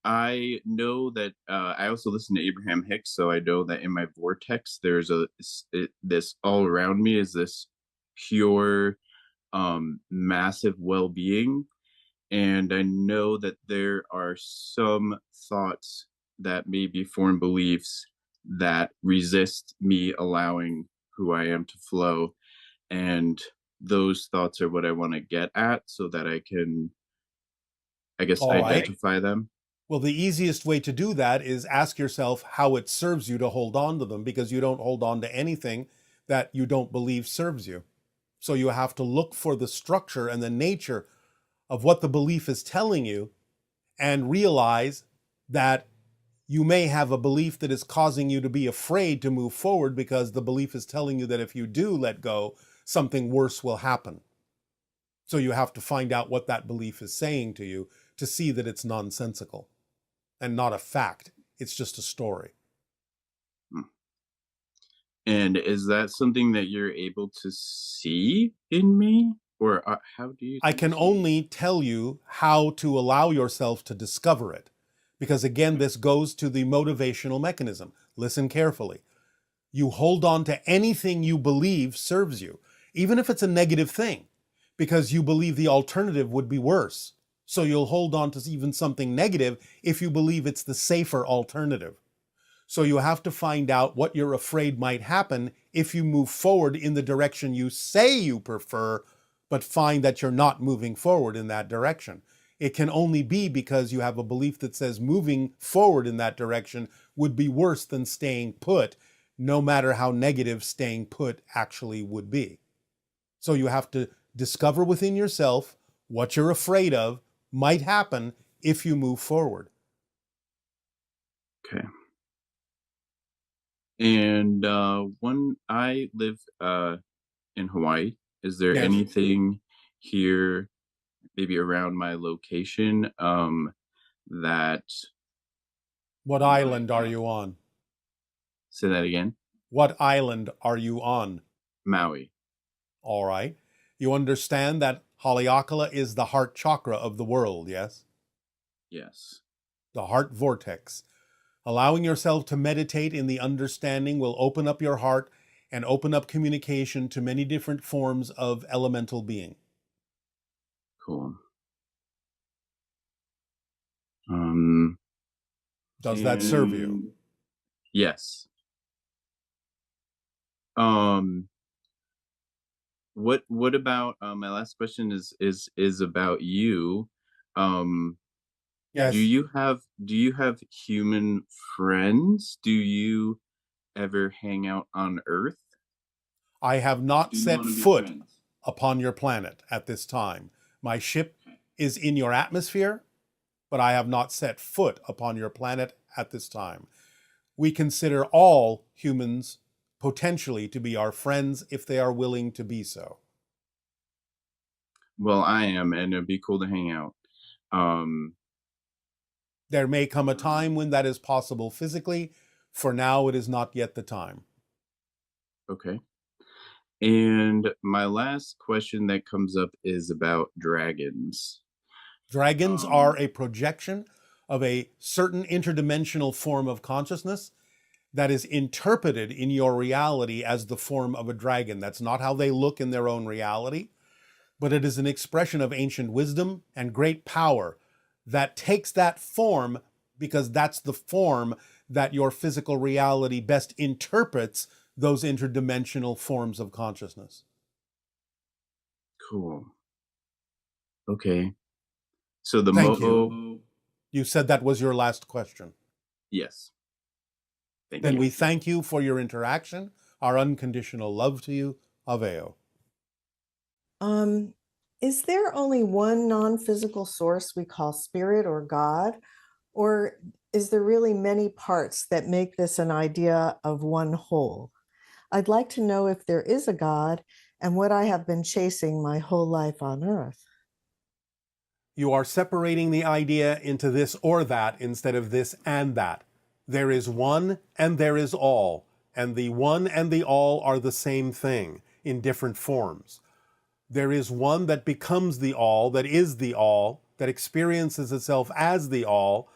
I know that I also listen to Abraham Hicks, so I know that in my vortex, there's this all around me is this pure, massive well-being, and I know that there are some thoughts that may be foreign beliefs that resist me allowing who I am to flow, and those thoughts are what I want to get at so that I can, I guess, All right. identify them. Well, the easiest way to do that is ask yourself how it serves you to hold on to them, because you don't hold on to anything that you don't believe serves you. So you have to look for the structure and the nature of what the belief is telling you and realize that you may have a belief that is causing you to be afraid to move forward because the belief is telling you that if you do let go, something worse will happen. So you have to find out what that belief is saying to you to see that it's nonsensical and not a fact. It's just a story. And is that something that you're able to see in me? Or how do you I can see? only tell you how to allow yourself to discover it. Because again, this goes to the motivational mechanism. Listen carefully. You hold on to anything you believe serves you, even if it's a negative thing, because you believe the alternative would be worse. So you'll hold on to even something negative if you believe it's the safer alternative. So you have to find out what you're afraid might happen if you move forward in the direction you say you prefer, but find that you're not moving forward in that direction. It can only be because you have a belief that says moving forward in that direction would be worse than staying put, no matter how negative staying put actually would be. So you have to discover within yourself what you're afraid of might happen if you move forward. Okay. And one, I live in Hawaii. Is there Yes. anything here, maybe around my location, that What island are you on? say that again? What island are you on? Maui. All right. You understand that Haleakala is the heart chakra of the world, yes? Yes. The heart vortex. Allowing yourself to meditate in the understanding will open up your heart and open up communication to many different forms of elemental being. Cool. Does that serve you? Yes. Um, what about my last question is about you. Um, Yes. do you have human friends? Do you ever hang out on Earth? I have not Do you set want to be foot friends? upon your planet at this time. My ship is in your atmosphere, but I have not set foot upon your planet at this time. We consider all humans potentially to be our friends if they are willing to be so. Well, I am, and it'd be cool to hang out. Um, There may come a time when that is possible physically. For now, it is not yet the time. okay. And my last question that comes up is about dragons. Dragons are a projection of a certain interdimensional form of consciousness that is interpreted in your reality as the form of a dragon. That's not how they look in their own reality, but it is an expression of ancient wisdom and great power that takes that form because that's the form that your physical reality best interprets those interdimensional forms of consciousness. Cool. Okay. So the Thank Mo'o. You said that was your last question. Yes. Thank Then you. we thank you for your interaction, our unconditional love to you. Aveo. Um, is there only one non-physical source we call spirit or God, or is there really many parts that make this an idea of one whole? I'd like to know if there is a God and what I have been chasing my whole life on earth. You are separating the idea into this or that instead of this and that. There is one and there is all, and the one and the all are the same thing in different forms. There is one that becomes the all, that is the all, that experiences itself as the all,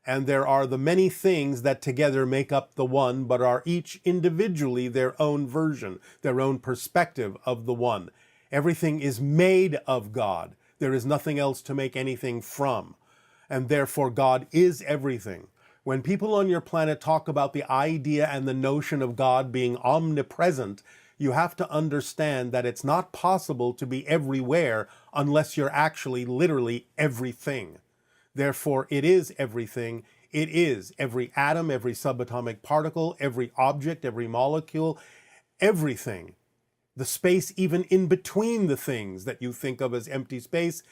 and there are the many things that together make up the one, but are each individually their own version, their own perspective of the one. Everything is made of God. There is nothing else to make anything from, and therefore God is everything. When people on your planet talk about the idea and the notion of God being omnipresent, you have to understand that it's not possible to be everywhere unless you're actually literally everything. Therefore, it is everything. It is every atom, every subatomic particle, every object, every molecule, everything. The space even in between the things that you think of as empty space,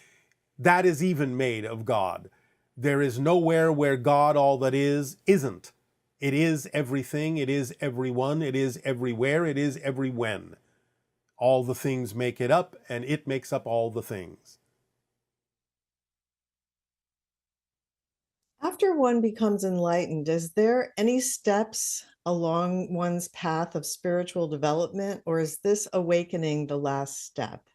that is even made of God. There is nowhere where God, all that is, isn't. It is everything, it is everyone, it is everywhere, it is every when. All the things make it up, and it makes up all the things. After one becomes enlightened, is there any steps along one's path of spiritual development, or is this awakening the last step?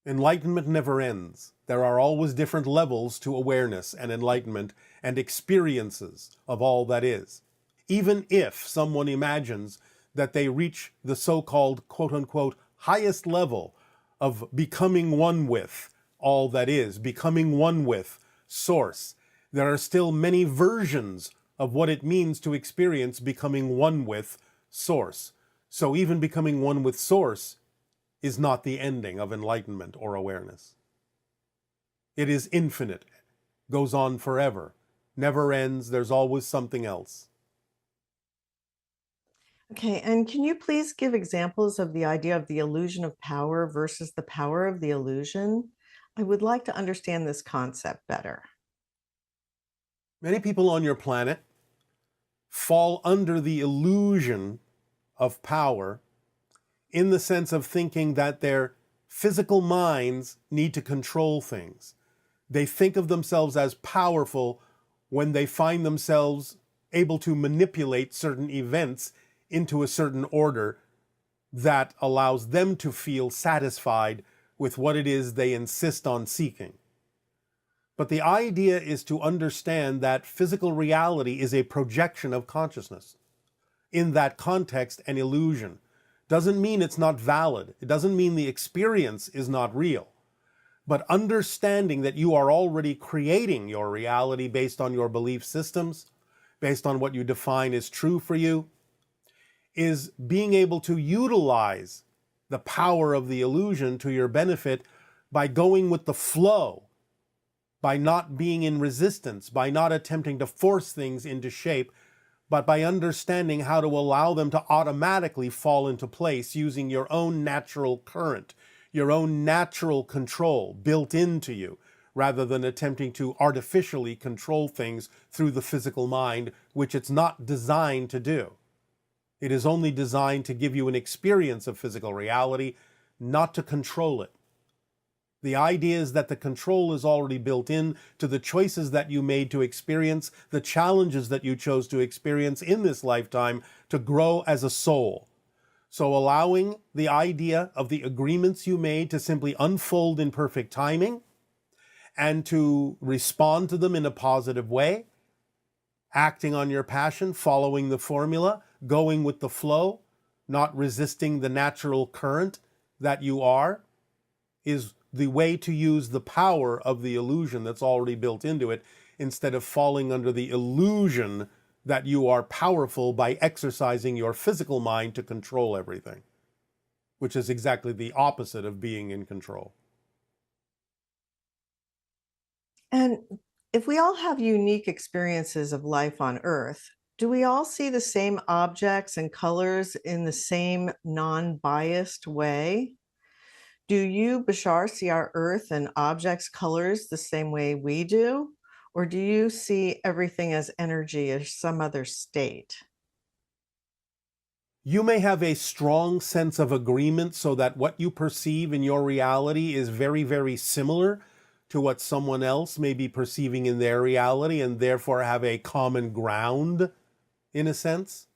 Enlightenment never ends. There are always different levels to awareness and enlightenment and experiences of all that is. Even if someone imagines that they reach the so-called quote-unquote highest level of becoming one with all that is, becoming one with Source, there are still many versions of what it means to experience becoming one with Source. So even becoming one with Source is not the ending of enlightenment or awareness. It is infinite, goes on forever, never ends, there's always something else. Okay, and can you please give examples of the idea of the illusion of power versus the power of the illusion? I would like to understand this concept better. Many people on your planet fall under the illusion of power in the sense of thinking that their physical minds need to control things. They think of themselves as powerful when they find themselves able to manipulate certain events into a certain order that allows them to feel satisfied with what it is they insist on seeking. But the idea is to understand that physical reality is a projection of consciousness. In that context, an illusion. Doesn't mean it's not valid. It doesn't mean the experience is not real. But understanding that you are already creating your reality based on your belief systems, based on what you define as true for you, is being able to utilize the power of the illusion to your benefit by going with the flow, by not being in resistance, by not attempting to force things into shape, but by understanding how to allow them to automatically fall into place using your own natural current, your own natural control built into you, rather than attempting to artificially control things through the physical mind, which it's not designed to do. It is only designed to give you an experience of physical reality, not to control it. The idea is that the control is already built in to the choices that you made to experience, the challenges that you chose to experience in this lifetime to grow as a soul. So allowing the idea of the agreements you made to simply unfold in perfect timing and to respond to them in a positive way, acting on your passion, following the formula, going with the flow, not resisting the natural current that you are, is the way to use the power of the illusion that's already built into it, instead of falling under the illusion that you are powerful by exercising your physical mind to control everything, which is exactly the opposite of being in control. And if we all have unique experiences of life on Earth, do we all see the same objects and colors in the same non-biased way? Do you, Bashar, see our Earth and objects' colors the same way we do? Or do you see everything as energy or some other state? You may have a strong sense of agreement so that what you perceive in your reality is very, very similar to what someone else may be perceiving in their reality, and therefore have a common ground, in a sense.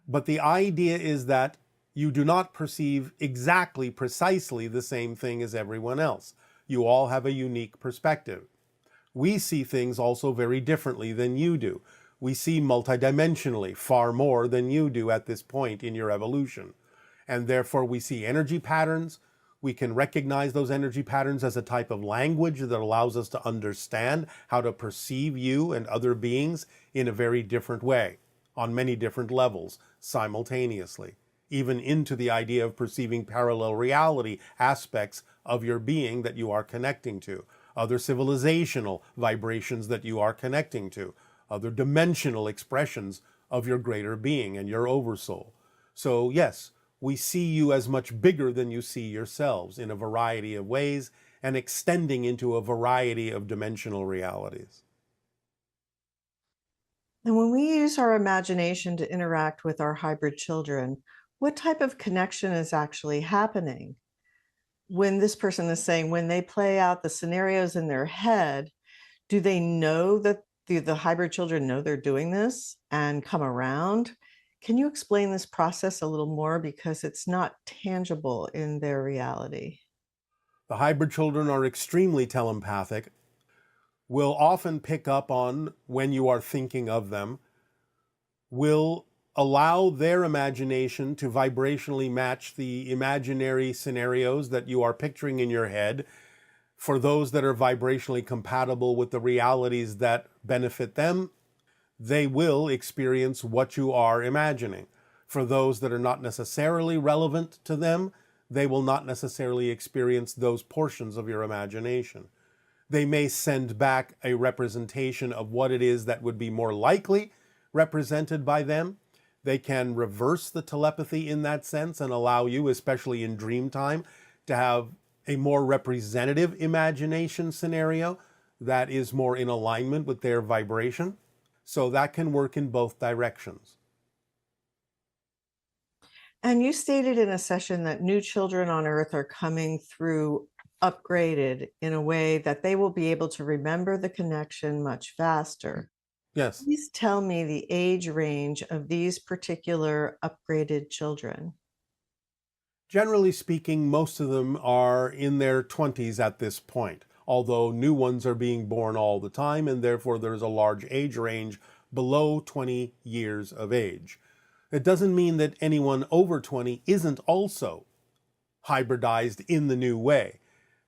But the idea is that you do not perceive exactly, precisely the same thing as everyone else. You all have a unique perspective. We see things also very differently than you do. We see multidimensionally far more than you do at this point in your evolution. And therefore we see energy patterns. We can recognize those energy patterns as a type of language that allows us to understand how to perceive you and other beings in a very different way, on many different levels, simultaneously, even into the idea of perceiving parallel reality aspects of your being that you are connecting to, other civilizational vibrations that you are connecting to, other dimensional expressions of your greater being and your oversoul. So yes, we see you as much bigger than you see yourselves in a variety of ways and extending into a variety of dimensional realities. And when we use our imagination to interact with our hybrid children, what type of connection is actually happening? When this person is saying, when they play out the scenarios in their head, do they know that the hybrid children know they're doing this and come around? Can you explain this process a little more, because it's not tangible in their reality? The hybrid children are extremely telepathic, will often pick up on when you are thinking of them, will allow their imagination to vibrationally match the imaginary scenarios that you are picturing in your head. For those that are vibrationally compatible with the realities that benefit them, they will experience what you are imagining. For those that are not necessarily relevant to them, they will not necessarily experience those portions of your imagination. They may send back a representation of what it is that would be more likely represented by them. They can reverse the telepathy in that sense and allow you, especially in dream time, to have a more representative imagination scenario that is more in alignment with their vibration. So that can work in both directions. And you stated in a session that new children on Earth are coming through upgraded in a way that they will be able to remember the connection much faster. Yes. Please tell me the age range of these particular upgraded children. Generally speaking, most of them are in their 20s at this point, although new ones are being born all the time, and therefore there's a large age range below 20 years of age. It doesn't mean that anyone over 20 isn't also hybridized in the new way,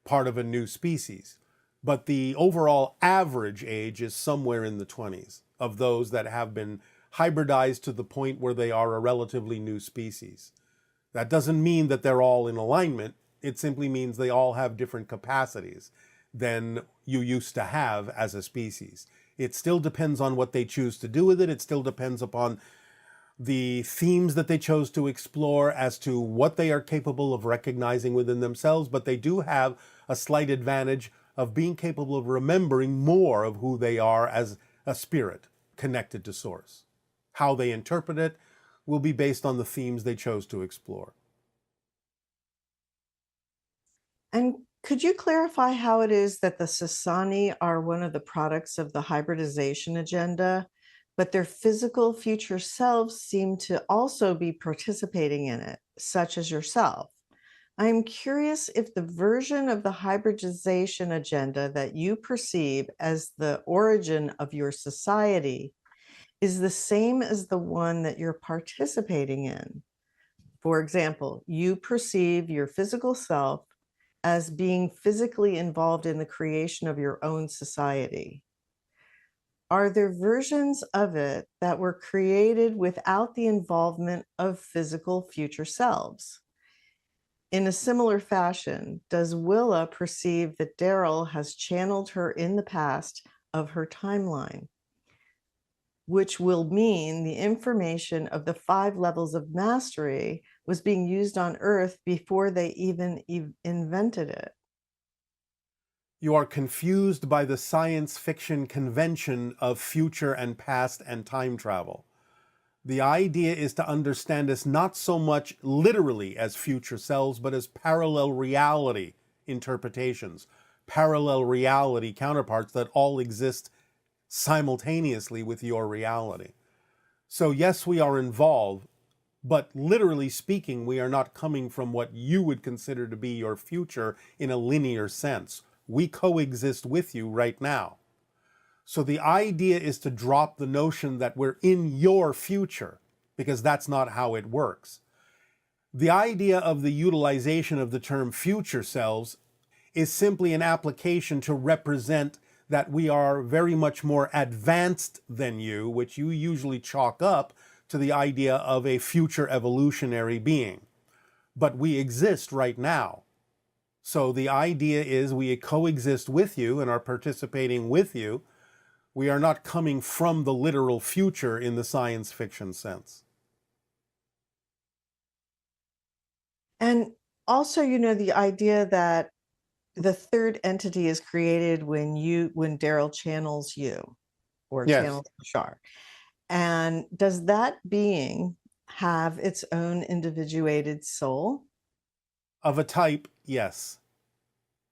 part of a new species. But the overall average age is somewhere in the 20s of those that have been hybridized to the point where they are a relatively new species. That doesn't mean that they're all in alignment. It simply means they all have different capacities than you used to have as a species. It still depends on what they choose to do with it. It still depends upon the themes that they chose to explore as to what they are capable of recognizing within themselves, but they do have a slight advantage of being capable of remembering more of who they are as a spirit connected to Source. How they interpret it will be based on the themes they chose to explore. And could you clarify how it is that the Sasani are one of the products of the hybridization agenda, but their physical future selves seem to also be participating in it, such as yourself? I'm curious if the version of the hybridization agenda that you perceive as the origin of your society is the same as the one that you're participating in. For example, you perceive your physical self as being physically involved in the creation of your own society. Are there versions of it that were created without the involvement of physical future selves? In a similar fashion, does Willa perceive that Daryl has channeled her in the past of her timeline, which will mean the information of the 5 levels of mastery was being used on Earth before they even invented it? You are confused by the science fiction convention of future and past and time travel. The idea is to understand us not so much literally as future selves, but as parallel reality interpretations, parallel reality counterparts that all exist simultaneously with your reality. So yes, we are involved, but literally speaking, we are not coming from what you would consider to be your future in a linear sense. We coexist with you right now. So the idea is to drop the notion that we're in your future, because that's not how it works. The idea of the utilization of the term future selves is simply an application to represent that we are very much more advanced than you, which you usually chalk up to the idea of a future evolutionary being. But we exist right now. So the idea is we coexist with you and are participating with you. We are not coming from the literal future in the science fiction sense. And also, the idea that the third entity is created when Daryl channels you or Yes. channels Bashar. And does that being have its own individuated soul? Of a type, yes.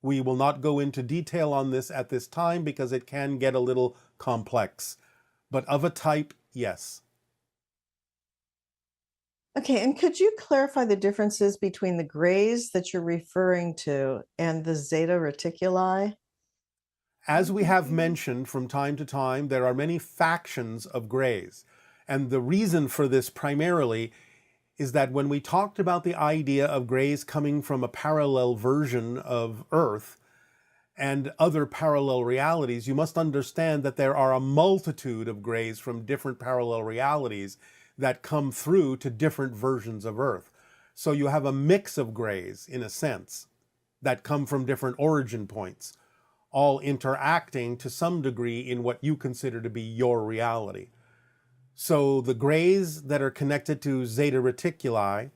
We will not go into detail on this at this time because it can get a little complex. But of a type, yes. Okay, and could you clarify the differences between the grays that you're referring to and the zeta reticuli? As we have mentioned from time to time, there are many factions of grays. And the reason for this primarily is that when we talked about the idea of grays coming from a parallel version of Earth and other parallel realities, you must understand that there are a multitude of grays from different parallel realities that come through to different versions of Earth. So you have a mix of grays, in a sense, that come from different origin points, all interacting to some degree in what you consider to be your reality. So the grays that are connected to zeta reticuli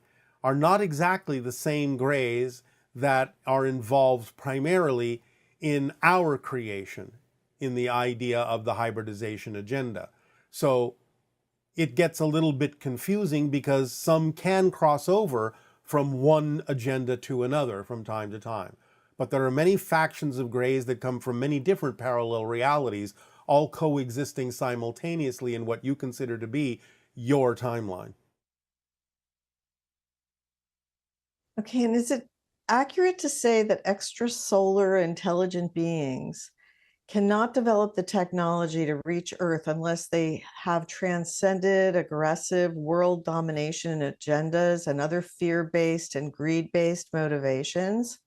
are not exactly the same grays that are involved primarily in our creation, in the idea of the hybridization agenda. So it gets a little bit confusing because some can cross over from one agenda to another from time to time. But there are many factions of grays that come from many different parallel realities, all coexisting simultaneously in what you consider to be your timeline. Okay, and is it accurate to say that extrasolar intelligent beings cannot develop the technology to reach Earth unless they have transcended aggressive world domination agendas and other fear-based and greed-based motivations?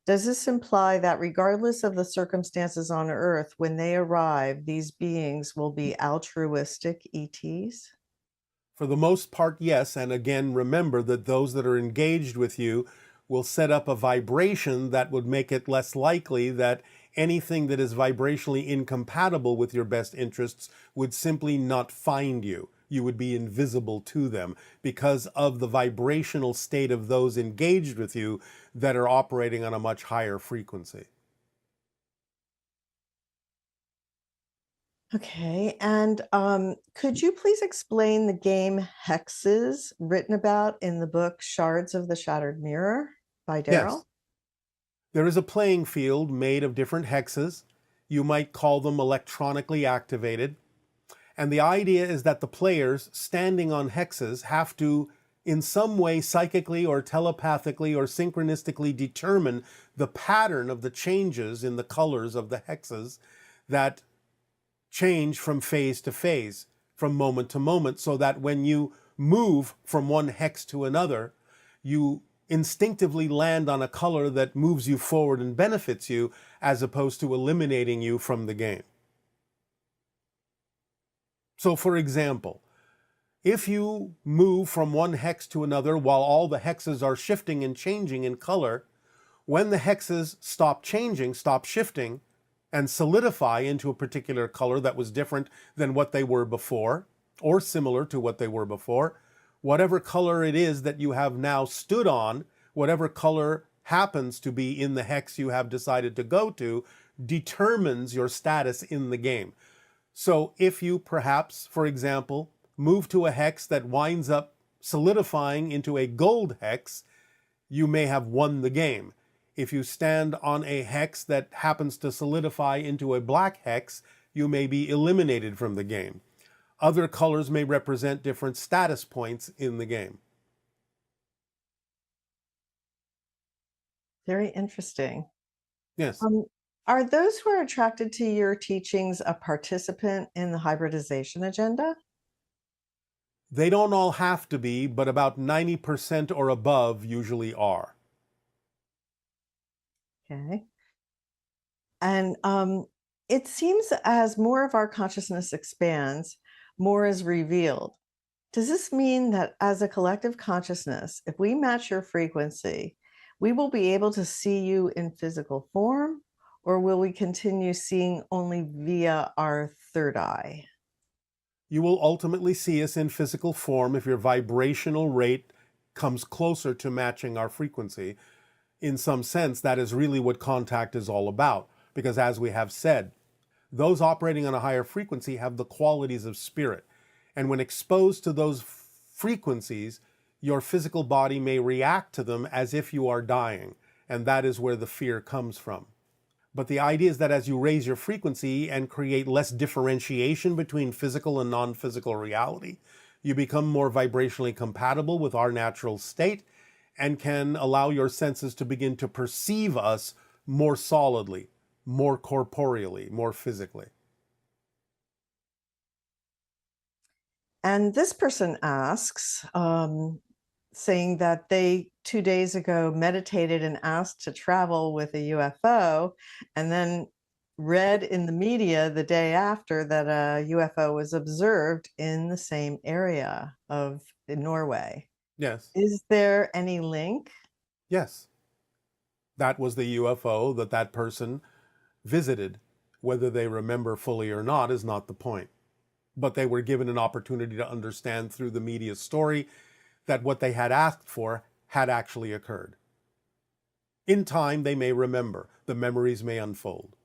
Does this imply that regardless of the circumstances on Earth, when they arrive, these beings will be altruistic ETs? For the most part, yes. And again, remember that those that are engaged with you will set up a vibration that would make it less likely that anything that is vibrationally incompatible with your best interests would simply not find you. You would be invisible to them because of the vibrational state of those engaged with you that are operating on a much higher frequency. Okay, and could you please explain the game hexes written about in the book Shards of the Shattered Mirror by Yes. Daryl? There is a playing field made of different hexes. You might call them electronically activated. And the idea is that the players standing on hexes have to, in some way, psychically or telepathically or synchronistically determine the pattern of the changes in the colors of the hexes that change from phase to phase, from moment to moment, so that when you move from one hex to another, you instinctively land on a color that moves you forward and benefits you, as opposed to eliminating you from the game. So, for example, if you move from one hex to another while all the hexes are shifting and changing in color, when the hexes stop changing, stop shifting, and solidify into a particular color that was different than what they were before, or similar to what they were before, whatever color it is that you have now stood on, whatever color happens to be in the hex you have decided to go to, determines your status in the game. So if you perhaps, for example, move to a hex that winds up solidifying into a gold hex, you may have won the game. If you stand on a hex that happens to solidify into a black hex, you may be eliminated from the game. Other colors may represent different status points in the game. Very interesting. Yes. Are those who are attracted to your teachings a participant in the hybridization agenda? They don't all have to be, but about 90% or above usually are. Okay. And it seems as more of our consciousness expands, more is revealed. Does this mean that as a collective consciousness, if we match your frequency, we will be able to see you in physical form, or will we continue seeing only via our third eye? You will ultimately see us in physical form if your vibrational rate comes closer to matching our frequency. In some sense, that is really what contact is all about. Because as we have said, those operating on a higher frequency have the qualities of spirit. And when exposed to those frequencies, your physical body may react to them as if you are dying. And that is where the fear comes from. But the idea is that as you raise your frequency and create less differentiation between physical and non-physical reality, you become more vibrationally compatible with our natural state and can allow your senses to begin to perceive us more solidly, more corporeally, more physically. And this person asks, saying that they 2 days ago meditated and asked to travel with a UFO, and then read in the media the day after that a UFO was observed in the same area of Norway. Yes. Is there any link? Yes. That was the UFO that that person visited. Whether they remember fully or not is not the point. But they were given an opportunity to understand through the media story that what they had asked for had actually occurred. In time, they may remember. The memories may unfold.